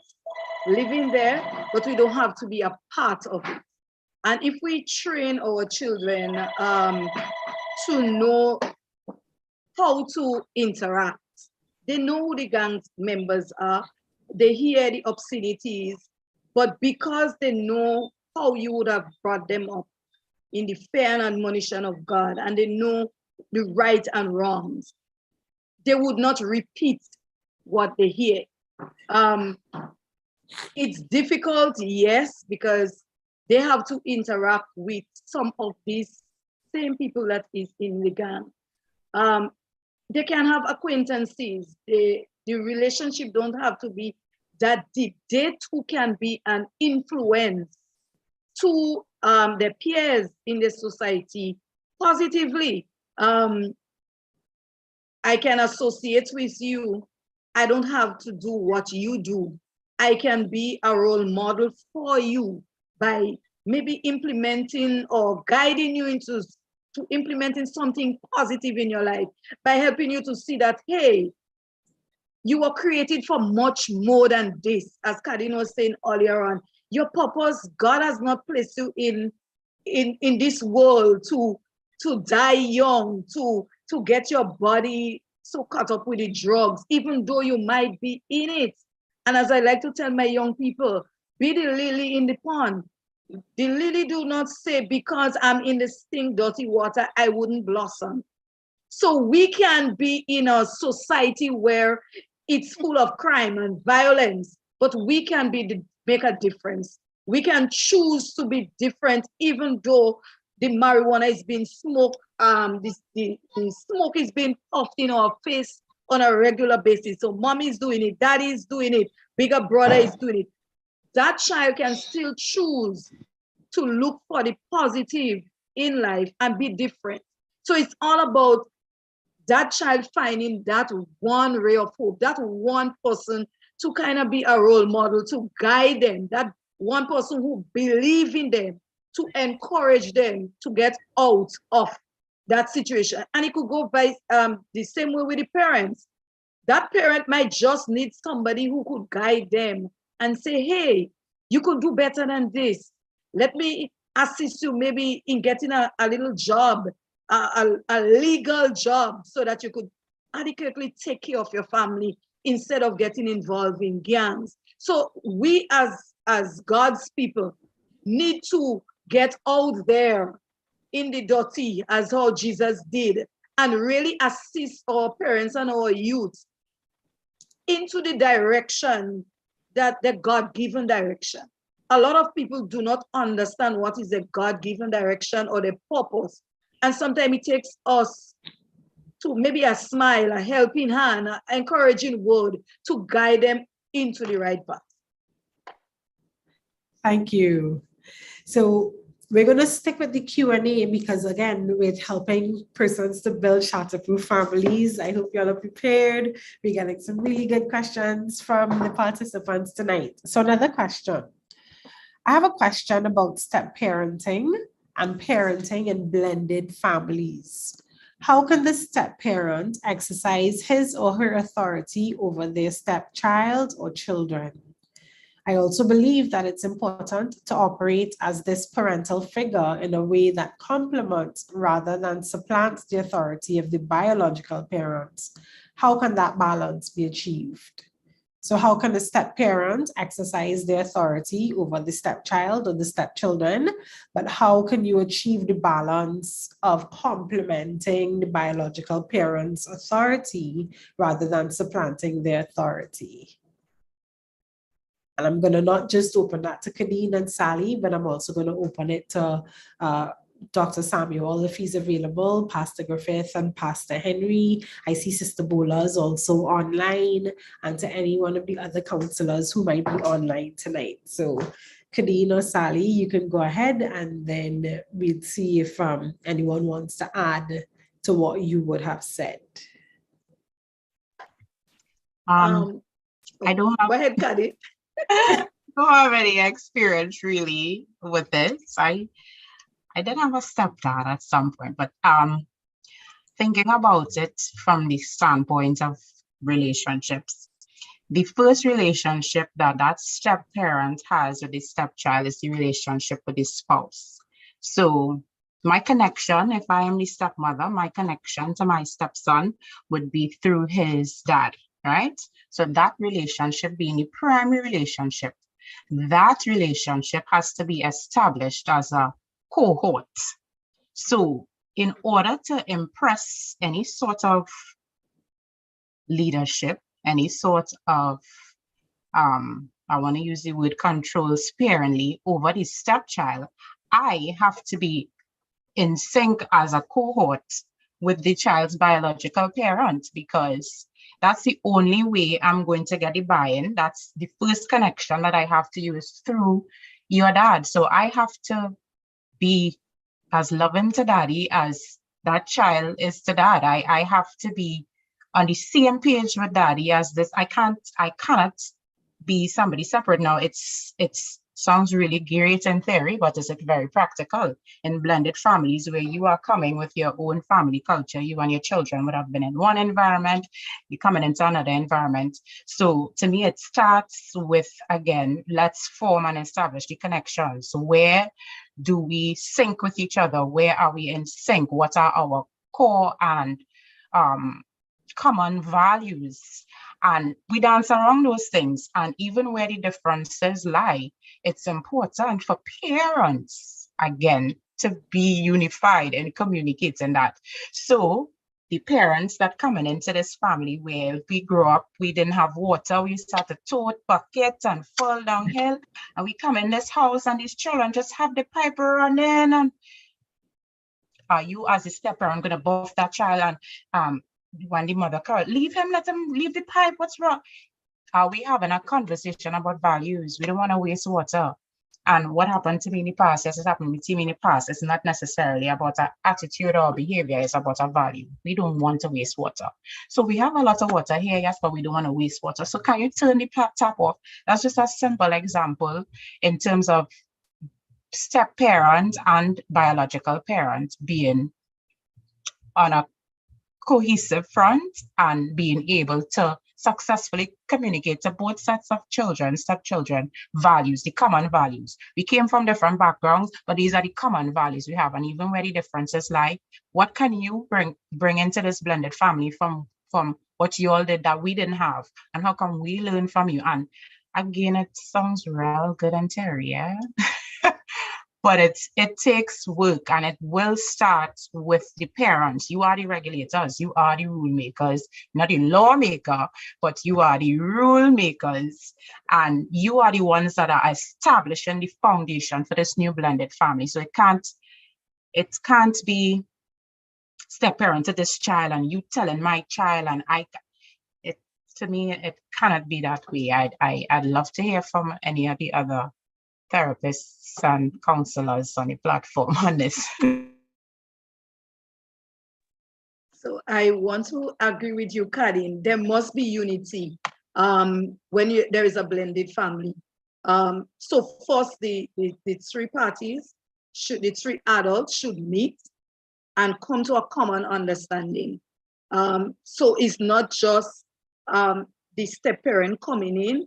living there, but we don't have to be a part of it. And if we train our children to know how to interact, they know who the gang members are, they hear the obscenities, but because they know how you would have brought them up in the fear and admonition of God, and they know the right and wrongs, they would not repeat what they hear. It's difficult, yes, because they have to interact with some of these same people that is in the gang. They can have acquaintances. The relationship don't have to be that deep. They too can be an influence to their peers in the society positively. I can associate with you. I don't have to do what you do. I can be a role model for you by maybe implementing or guiding you into implementing something positive in your life, by helping you to see that, hey, you were created for much more than this. As Kadeen was saying earlier on, your purpose, God has not placed you in this world to die young, to get your body so caught up with the drugs, even though you might be in it. And as I like to tell my young people, be the lily in the pond. The lily do not say, because I'm in the stink, dirty water, I wouldn't blossom. So we can be in a society where it's full of crime and violence, but we can make a difference. We can choose to be different, even though the marijuana is being smoked, the smoke is being puffed in our face on a regular basis. So mommy is doing it, daddy is doing it, bigger brother is doing it. That child can still choose to look for the positive in life and be different. So it's all about that child finding that one ray of hope, that one person to kind of be a role model, to guide them, that one person who believes in them, to encourage them to get out of that situation. And it could go by the same way with the parents. That parent might just need somebody who could guide them and say, hey, you could do better than this. Let me assist you maybe in getting a little job, a legal job, so that you could adequately take care of your family instead of getting involved in gangs. So we as God's people need to get out there in the dirty, as how Jesus did, and really assist our parents and our youth into the direction that the God-given direction. A lot of people do not understand what is the God-given direction or the purpose. And sometimes it takes us to maybe a smile, a helping hand, an encouraging word to guide them into the right path. Thank you. So we're going to stick with the Q&A because, again, with helping persons to build shatterproof families, I hope you all are prepared. We're getting some really good questions from the participants tonight. So another question. I have a question about step parenting and parenting in blended families. How can the step parent exercise his or her authority over their stepchild or children? I also believe that it's important to operate as this parental figure in a way that complements rather than supplants the authority of the biological parents. How can that balance be achieved? So how can the step parent exercise their authority over the stepchild or the stepchildren? But how can you achieve the balance of complementing the biological parent's authority rather than supplanting their authority? And I'm going to not just open that to Kadeen and Sally, but I'm also going to open it to Dr. Samuel, if he's available, Pastor Griffith and Pastor Henry. I see Sister Bola is also online, and to any one of the other counselors who might be online tonight. So Kadeen or Sally, you can go ahead and then we'll see if anyone wants to add to what you would have said. I don't have, go ahead, Kadeen. don't have any experience really with this. I did have a stepdad at some point, but thinking about it from the standpoint of relationships, the first relationship that that step parent has with the stepchild is the relationship with the spouse. So my connection, if I am the stepmother, my connection to my stepson would be through his dad, right? So that relationship being the primary relationship, that relationship has to be established as a cohort. So in order to impress any sort of leadership, any sort of, I want to use the word control sparingly over the stepchild, I have to be in sync as a cohort with the child's biological parent, because that's the only way I'm going to get the buy-in. That's the first connection that I have to use through your dad. So I have to be as loving to daddy as that child is to dad. I have to be on the same page with daddy as this. I cannot be somebody separate. Now it's sounds really great in theory, but is it very practical in blended families where you are coming with your own family culture? You and your children would have been in one environment, you're coming into another environment. So to me, it starts with, again, let's form and establish the connections. Where do we sync with each other? Where are we in sync? What are our core and common values? And we dance around those things. And even where the differences lie, it's important for parents, again, to be unified and communicating that. So the parents that coming into this family where we grew up, we didn't have water, we used to have to tote bucket and fall downhill. And we come in this house and these children just have the pipe running. And are you as a step parent going to buff that child and when the mother called, leave him, let him leave the pipe, what's wrong? Are we having a conversation about values? We don't want to waste water. And what happened to me in the past, yes, it's happened to me in the past. It's not necessarily about an attitude or behavior, it's about a value. We don't want to waste water. So we have a lot of water here, yes, but we don't want to waste water. So can you turn the tap off? That's just a simple example in terms of step parent and biological parent being on a cohesive front and being able to successfully communicate to both sets of children, stepchildren, values, the common values. We came from different backgrounds, but these are the common values we have. And even where the differences lie, what can you bring into this blended family from what you all did that we didn't have? And how can we learn from you? And again, it sounds real good and Terry, yeah? But it takes work, and it will start with the parents. You are the regulators, you are the rule makers, not the lawmaker, but you are the rule makers, and you are the ones that are establishing the foundation for this new blended family. So it can't be step parent to this child and you telling my child, and to me, it cannot be that way. I'd love to hear from any of the other therapists and counselors on the platform on this. So I want to agree with you, Kadeen. There must be unity when there is a blended family. So first, the three parties, the three adults should meet and come to a common understanding. So it's not just the step parent coming in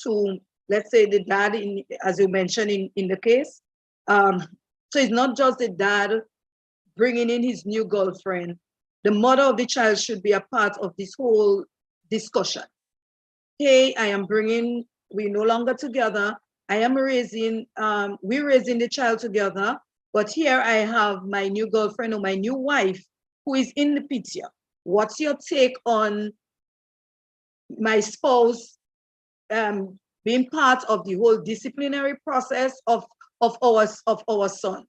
to, let's say, the dad, as you mentioned in the case. So it's not just the dad bringing in his new girlfriend. The mother of the child should be a part of this whole discussion. Hey, we're no longer together. We're raising the child together, but here I have my new girlfriend or my new wife who is in the picture. What's your take on my spouse being part of the whole disciplinary process of our son?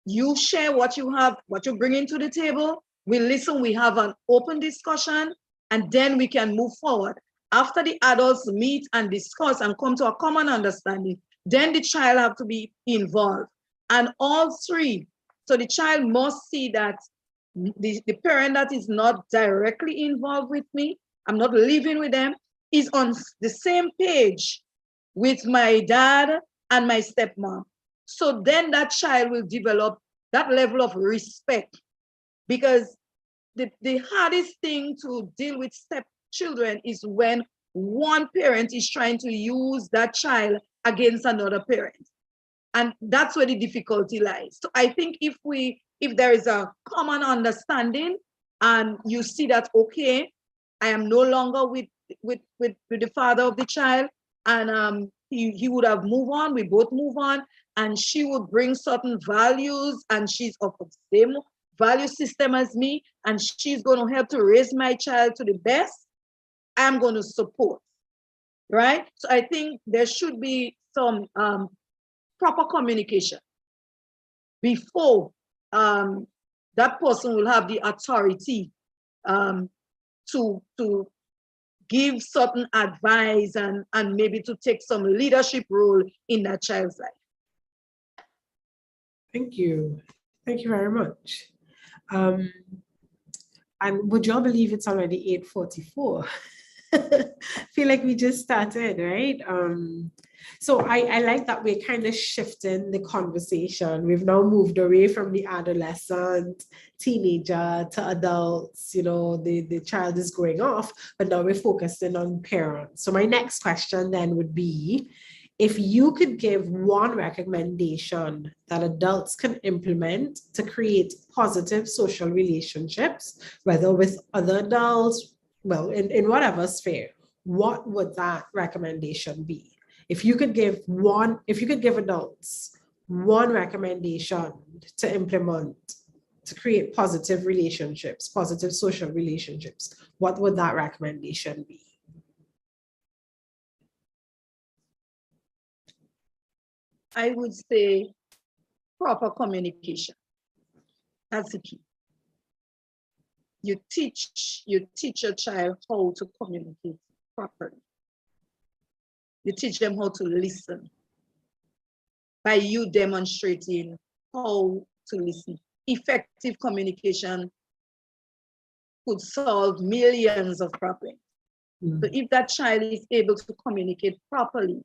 You share what you have, what you bring into the table. We listen, we have an open discussion, and then we can move forward. After the adults meet and discuss and come to a common understanding, then the child have to be involved. And all three, so the child must see that the parent that is not directly involved with me, I'm not living with them, is on the same page with my dad and my stepmom. So then that child will develop that level of respect, because the hardest thing to deal with stepchildren is when one parent is trying to use that child against another parent. And that's where the difficulty lies. So I think if there is a common understanding and you see that, okay, I am no longer with the father of the child, and he would have moved on, we both move on, and she would bring certain values, and she's of the same value system as me, and she's going to help to raise my child to the best, I'm going to support, right? So I think there should be some proper communication before that person will have the authority to give certain advice and maybe to take some leadership role in that child's life. Thank you. Thank you very much. And would y'all believe it's already 8:44? Feel like we just started, right? So I like that we're kind of shifting the conversation. We've now moved away from the adolescent, teenager to adults. You know, the child is growing off, but now we're focusing on parents. So my next question then would be, if you could give one recommendation that adults can implement to create positive social relationships, whether with other adults, well, in whatever sphere, what would that recommendation be? If you could give adults one recommendation to implement to create positive relationships, positive social relationships, what would that recommendation be? I would say proper communication. That's the key. You teach your child how to communicate properly. You teach them how to listen by you demonstrating how to listen. Effective communication could solve millions of problems. So if that child is able to communicate properly,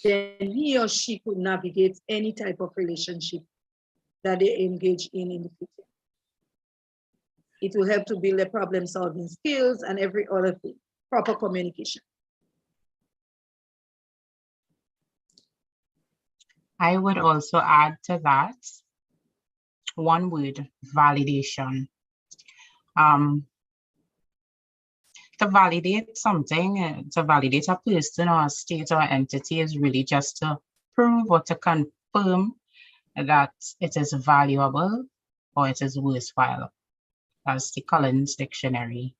then he or she could navigate any type of relationship that they engage in the future. It will help to build their problem-solving skills and every other thing. Proper communication. I would also add to that one word: validation. To validate something, to validate a person or a state or entity is really just to prove or to confirm that it is valuable or it is worthwhile. That's the Collins Dictionary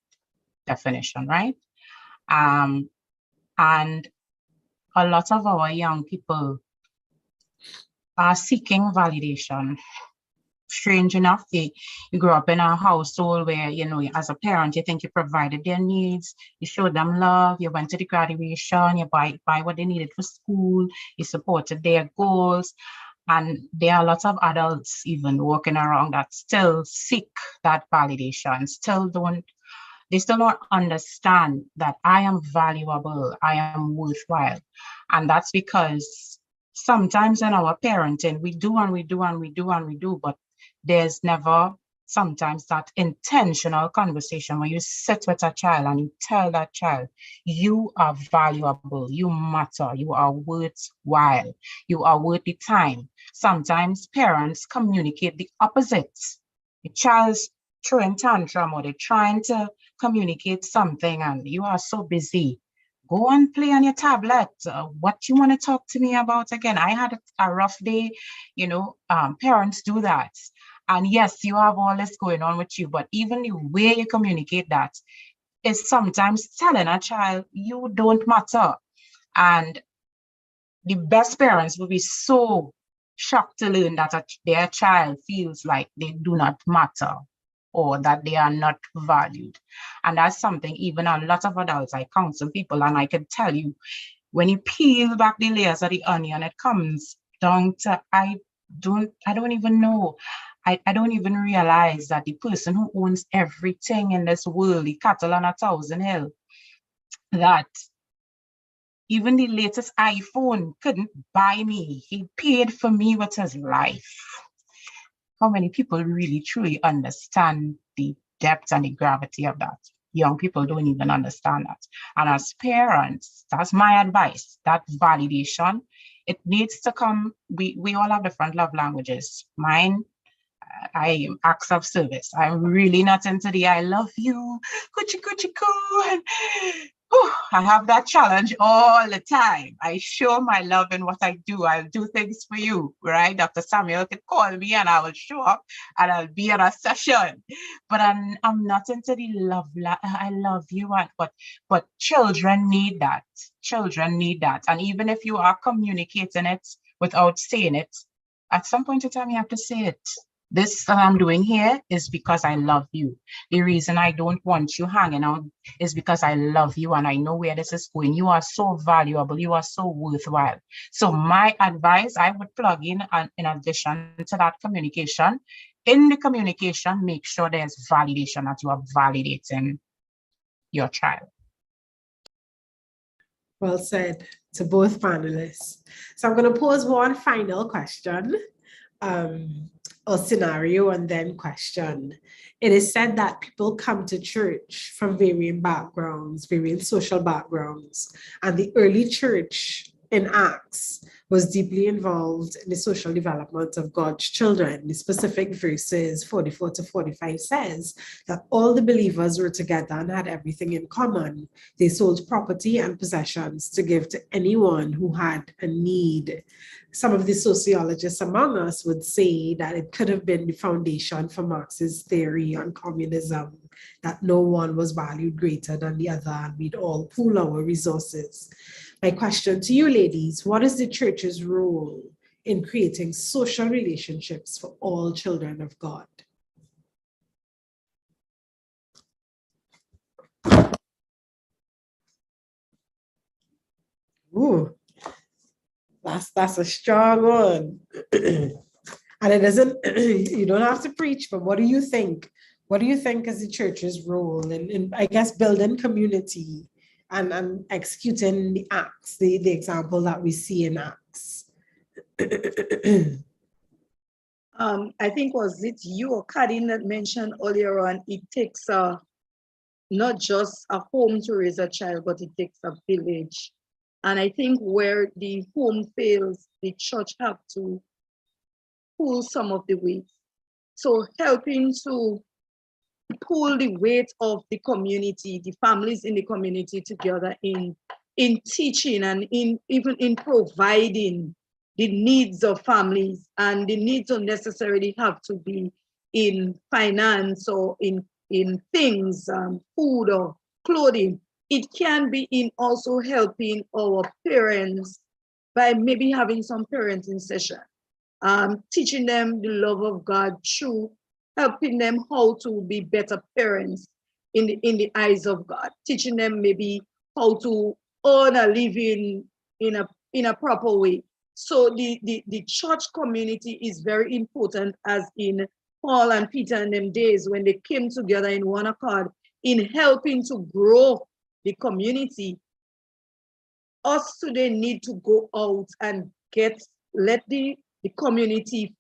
definition, right? And a lot of our young people are seeking validation. Strange enough, you grew up in a household where, you know, as a parent, you think you provided their needs, you showed them love, you went to the graduation, you buy what they needed for school, you supported their goals. And there are lots of adults even walking around that still seek that validation, they still don't understand that I am valuable, I am worthwhile. And that's because sometimes in our parenting, we do, but there's never sometimes that intentional conversation where you sit with a child and you tell that child, you are valuable, you matter, you are worthwhile, you are worth the time. Sometimes parents communicate the opposite. The child's throwing tantrum or they're trying to communicate something and you are so busy. Go and play on your tablet. What you want to talk to me about again? I had a rough day. You know, parents do that. And yes, you have all this going on with you, but even the way you communicate that is sometimes telling a child, you don't matter. And the best parents will be so shocked to learn that their child feels like they do not matter or that they are not valued. And that's something even a lot of adults, I counsel people, and I can tell you, when you peel back the layers of the onion, it comes down to, I don't even know. I don't even realize that the person who owns everything in this world, the cattle on 1,000 hills, that even the latest iPhone couldn't buy me. He paid for me with his life. How many people really truly understand the depth and the gravity of that? young people don't even understand that. And as parents, that's my advice, that validation, it needs to come. We all have different love languages. Mine, I am acts of service. I'm really not into the I love you, coochie coochie coo. And I have that challenge all the time. I show my love in what I do. I'll do things for you, right? Dr. Samuel can call me and I will show up and I'll be in a session. But I'm not into the I love you. But children need that. Children need that. And even if you are communicating it without saying it, at some point in time, you have to say it. This that I'm doing here is because I love you. The reason I don't want you hanging out is because I love you and I know where this is going. You are so valuable. You are so worthwhile. So my advice, I would plug in addition to that communication. In the communication, make sure there's validation, that you are validating your child. Well said to both panelists. So I'm going to pose one final question. Or scenario and then question. It is said that people come to church from varying backgrounds, varying social backgrounds, and the early church in Acts was deeply involved in the social development of God's children. The specific verses 44 to 45 says that all the believers were together and had everything in common. They sold property and possessions to give to anyone who had a need. Some of the sociologists among us would say that it could have been the foundation for Marx's theory on communism, that no one was valued greater than the other and we'd all pool our resources. My question to you ladies, what is the church's role in creating social relationships for all children of God? Ooh, that's a strong one. And it isn't, you don't have to preach, but what do you think? What do you think is the church's role in I guess, building community and executing the acts, the example that we see in Acts? I think was it you or Kadin that mentioned earlier on, it takes not just a home to raise a child, but it takes a village. And I think where the home fails, the church have to pull some of the weight. So helping to pull the weight of the community, the families in the community together in teaching and even in providing the needs of families. And the needs don't necessarily have to be in finance or in things, food or clothing. It can be in also helping our parents by maybe having some parenting session, teaching them the love of God through helping them how to be better parents in the eyes of God, teaching them maybe how to earn a living in a proper way. So the church community is very important, as in Paul and Peter in them days when they came together in one accord in helping to grow the community. Us today need to go out and let the community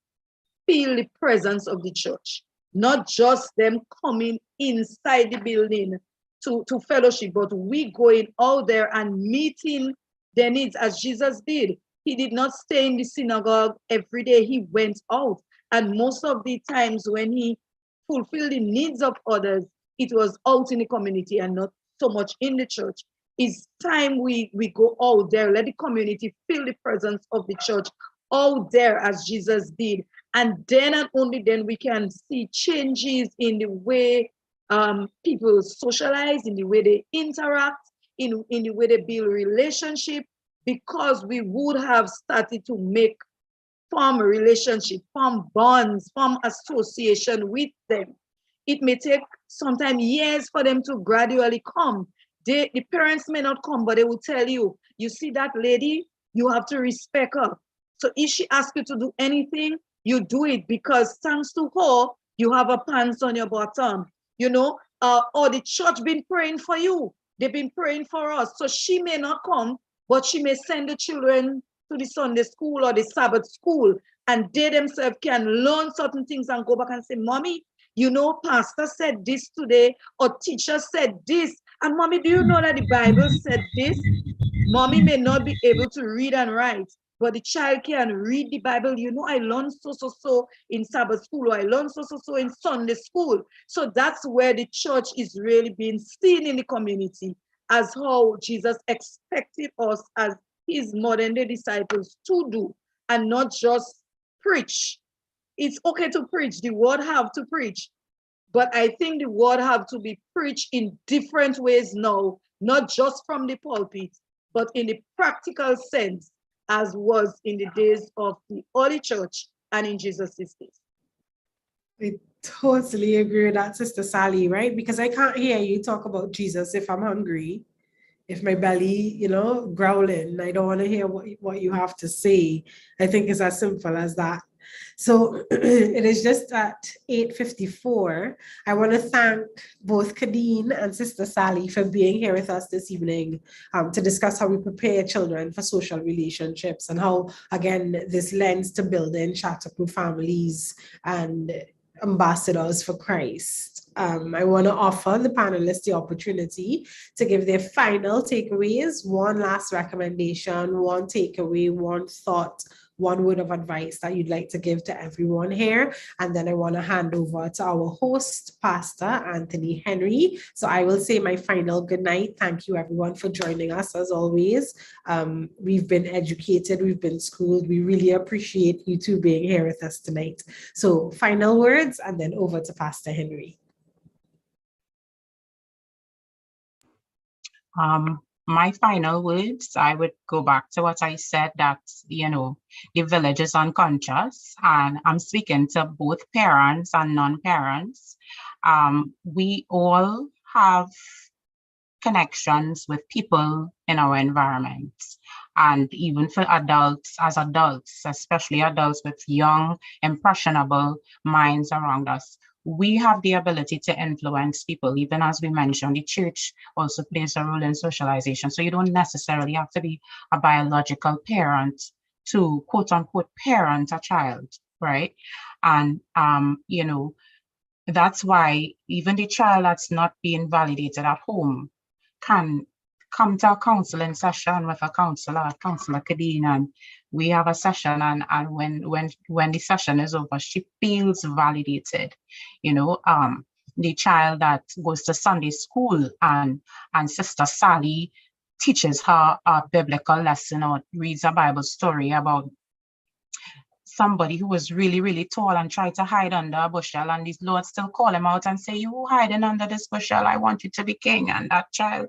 feel the presence of the church, not just them coming inside the building to fellowship, but we going out there and meeting their needs as Jesus did. He did not stay in the synagogue every day. He went out. And most of the times when he fulfilled the needs of others, it was out in the community and not so much in the church. It's time we go out there, let the community feel the presence of the church out there as Jesus did. And then and only then we can see changes in the way people socialize, in the way they interact, in the way they build relationship, because we would have started to form a relationship, form bonds, form association with them. It may take sometimes years for them to gradually come. The parents may not come, but they will tell you, you see that lady, you have to respect her. So if she asks you to do anything, you do it, because thanks to her, you have a pants on your bottom, or the church been praying for you. They've been praying for us. So she may not come, but she may send the children to the Sunday school or the Sabbath school, and they themselves can learn certain things and go back and say, Mommy, you know, pastor said this today, or teacher said this. And mommy, do you know that the Bible said this? Mommy may not be able to read and write, but the child can read the Bible. You know, I learned so in Sabbath school, or I learned so in Sunday school. So that's where the church is really being seen in the community as how Jesus expected us as his modern day disciples to do, and not just preach. It's okay to preach. The word have to preach. But I think the word have to be preached in different ways now, not just from the pulpit, but in the practical sense, as was in the days of the early church and in Jesus' days. I totally agree with that, Sister Sally, right? Because I can't hear you talk about Jesus if I'm hungry, if my belly, growling. I don't want to hear what you have to say. I think it's as simple as that. So it is just at 8:54. I want to thank both Kadeen and Sister Sally for being here with us this evening to discuss how we prepare children for social relationships, and how, again, this lends to building shatterproof families and ambassadors for Christ. I want to offer the panelists the opportunity to give their final takeaways, one last recommendation, one takeaway, one thought, one word of advice that you'd like to give to everyone here. And then I want to hand over to our host, Pastor Anthony Henry. So I will say my final good night. Thank you, everyone, for joining us as always. We've been educated, we've been schooled. We really appreciate you two being here with us tonight. So final words, and then over to Pastor Henry. My final words, I would go back to what I said, that, the village is unconscious, and I'm speaking to both parents and non-parents. We all have connections with people in our environment, and even for adults, especially adults with young, impressionable minds around us, we have the ability to influence people. Even as we mentioned, the church also plays a role in socialization. So you don't necessarily have to be a biological parent to, quote unquote, parent a child, right? And, that's why even the child that's not being validated at home can come to a counseling session with a Counselor Kadeen, and we have a session, and when the session is over, she feels validated. The child that goes to Sunday school and Sister Sally teaches her a biblical lesson or reads a Bible story about somebody who was really, really tall and tried to hide under a bushel, and these Lord still call him out and say, "You hiding under this bushel, I want you to be king." And that child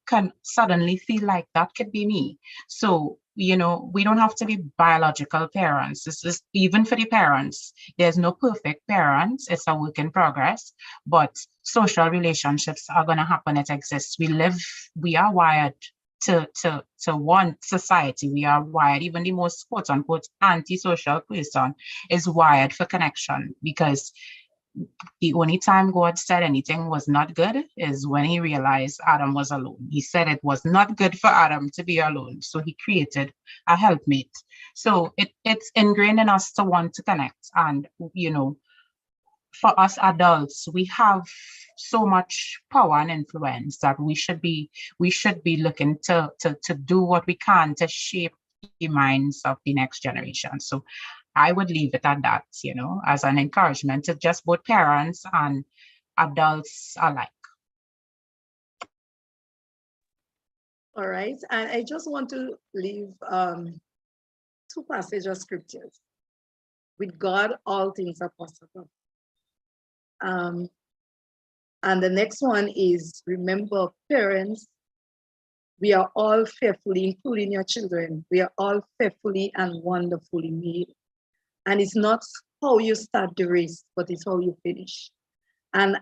can suddenly feel like that could be me. So, we don't have to be biological parents. This is even for the parents. There's no perfect parents. It's a work in progress, but social relationships are going to happen. It exists. We are wired to want society. We are wired, even the most quote unquote antisocial person is wired for connection, because the only time God said anything was not good is when he realized Adam was alone. He said it was not good for Adam to be alone, so he created a helpmate. So it's ingrained in us to want to connect. And for us adults, we have so much power and influence that we should be looking to do what we can to shape the minds of the next generation. So I would leave it at that, as an encouragement to just both parents and adults alike. All right, and I just want to leave two passages of scriptures. With God, all things are possible. And the next one is, remember, parents, we are all fearfully, including your children, we are all fearfully and wonderfully made. And it's not how you start the race, but it's how you finish. And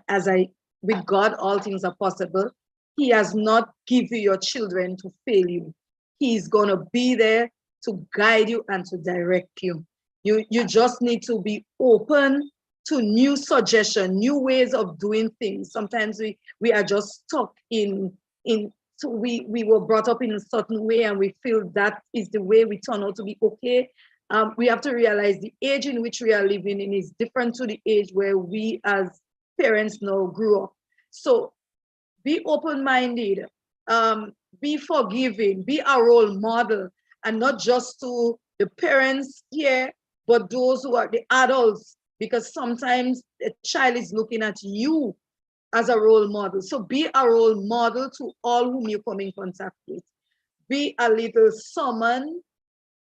with God, all things are possible. He has not given you your children to fail you. He's going to be there to guide you and to direct you. You just need to be open to new suggestions, new ways of doing things. Sometimes we are just stuck so we were brought up in a certain way, and we feel that is the way we turn out to be okay. We have to realize the age in which we are living in is different to the age where we as parents now grew up. So be open-minded, be forgiving, be a role model, and not just to the parents here, but those who are the adults, because sometimes a child is looking at you as a role model. So be a role model to all whom you come in contact with. Be a little summon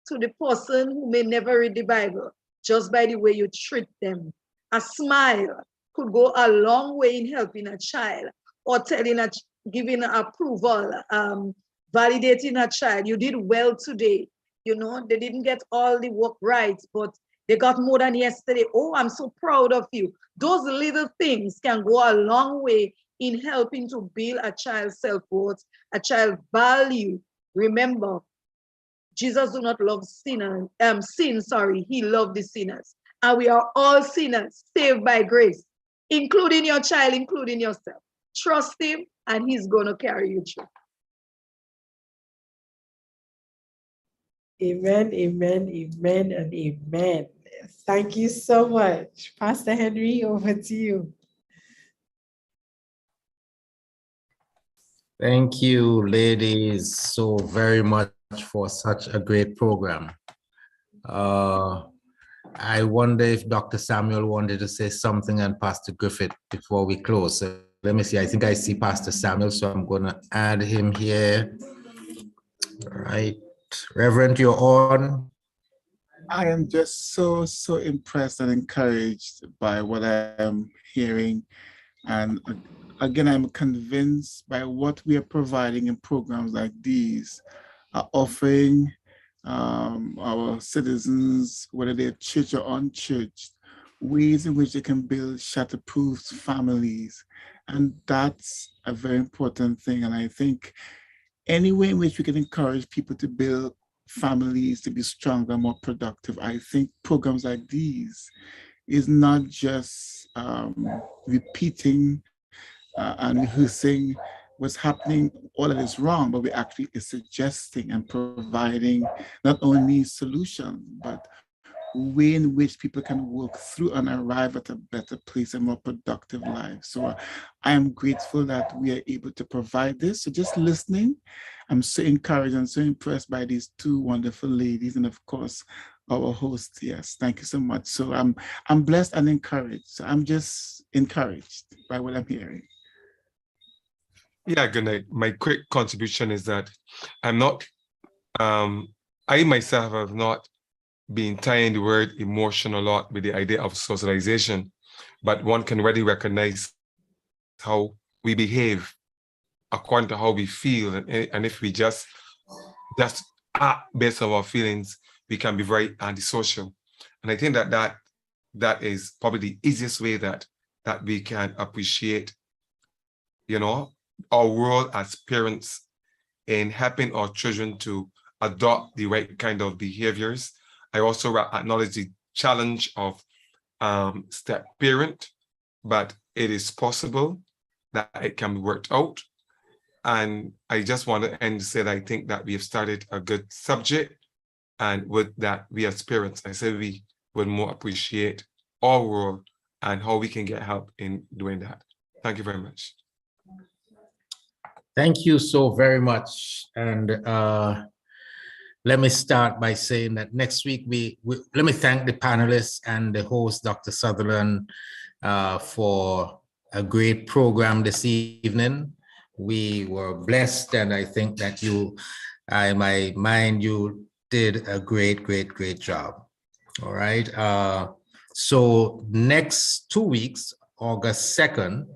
to the person who may never read the Bible, just by the way you treat them. A smile could go a long way in helping a child, or giving approval, validating a child. You did well today. You know, they didn't get all the work right, but they got more than yesterday. Oh, I'm so proud of you. Those little things can go a long way in helping to build a child's self-worth, a child's value. Remember, Jesus do not love sin, he loved the sinners. And we are all sinners saved by grace, including your child, including yourself. Trust him and he's gonna carry you through. Amen, amen, amen, and amen. Thank you so much. Pastor Henry, over to you. Thank you, ladies, so very much for such a great program. I wonder if Dr. Samuel wanted to say something, and Pastor Griffith, before we close. So let me see. I think I see Pastor Samuel, so I'm going to add him here. All right. Reverend, you're on. I am just so impressed and encouraged by what I am hearing. And again, I'm convinced by what we are providing in programs like these, are offering our citizens, whether they're church or unchurched, ways in which they can build shatterproof families. And that's a very important thing. And I think any way in which we can encourage people to build families to be stronger, more productive, I think programs like these is not just repeating and rehearsing what's happening, all that is wrong, but we actually is suggesting and providing not only solutions, but way in which people can work through and arrive at a better place and more productive life. So I am grateful that we are able to provide this. So just listening, I'm so encouraged and so impressed by these two wonderful ladies, and of course, our host. Yes, thank you so much. So I'm blessed and encouraged. So I'm just encouraged by what I'm hearing. Yeah, good night. My quick contribution is that I'm not, I myself have not been tying the word emotion a lot with the idea of socialization, but one can already recognize how we behave according to how we feel. And if we just act based on our feelings, we can be very antisocial. And I think that is probably the easiest way that we can appreciate, you know, our role as parents in helping our children to adopt the right kind of behaviors. I also acknowledge the challenge of step parent, but it is possible that it can be worked out. And I just want to end to say that I think that we have started a good subject, and with that, we as parents, I say we would more appreciate our role and how we can get help in doing that. Thank you very much. Thank you so very much. And let me start by saying that next week, let me thank the panelists and the host, Dr. Sutherland, for a great program this evening. We were blessed, and I think that you did a great job. All right. So next 2 weeks, August 2nd,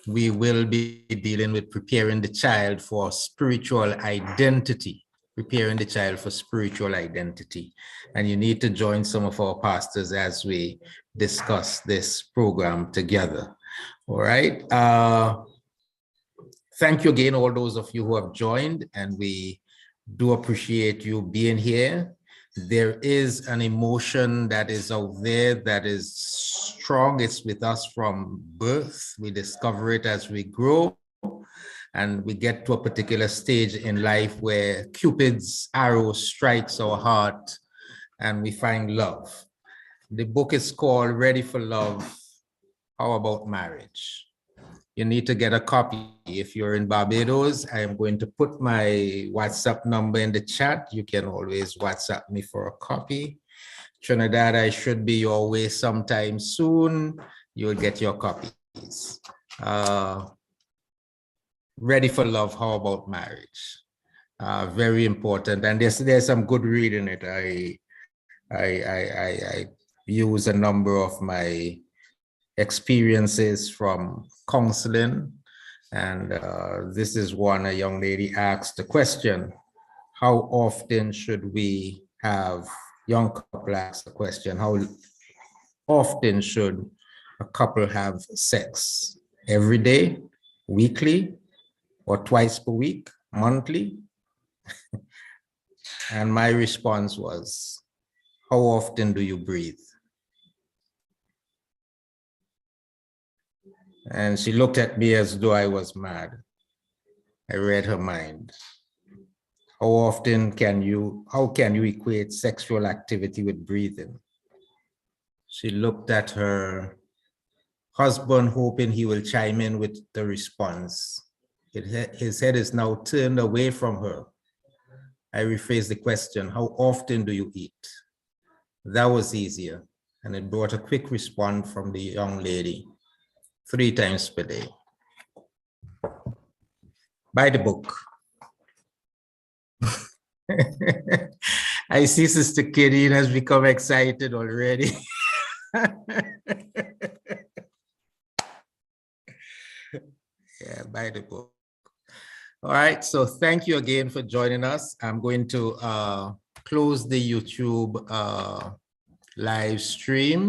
we will be dealing with preparing the child for spiritual identity. Preparing the child for spiritual identity. And you need to join some of our pastors as we discuss this program together. All right. Thank you again, all those of you who have joined, and we do appreciate you being here. There is an emotion that is out there that is strong. It's with us from birth. We discover it as we grow. And we get to a particular stage in life where Cupid's arrow strikes our heart and we find love. The book is called Ready for Love, how about marriage? You need to get a copy. If you're in Barbados, I am going to put my WhatsApp number in the chat. You can always WhatsApp me for a copy. Trinidad, I should be your way sometime soon. You'll get your copies. Ready for Love, how about marriage? Very important. And there's some good reading in it. I use a number of my experiences from counseling. And this is one, a young lady asked the question, how often should we have, young couple asked the question, how often should a couple have sex? Every day, weekly, or twice per week, monthly? And my response was, how often do you breathe? And she looked at me as though I was mad. I read her mind. How can you equate sexual activity with breathing? She looked at her husband, hoping he will chime in with the response. His head is now turned away from her. I rephrased the question, how often do you eat? That was easier, and it brought a quick response from the young lady, 3 times per day. Buy the book. I see Sister Kitty has become excited already. Yeah, buy the book. All right, so thank you again for joining us. I'm going to close the YouTube live stream.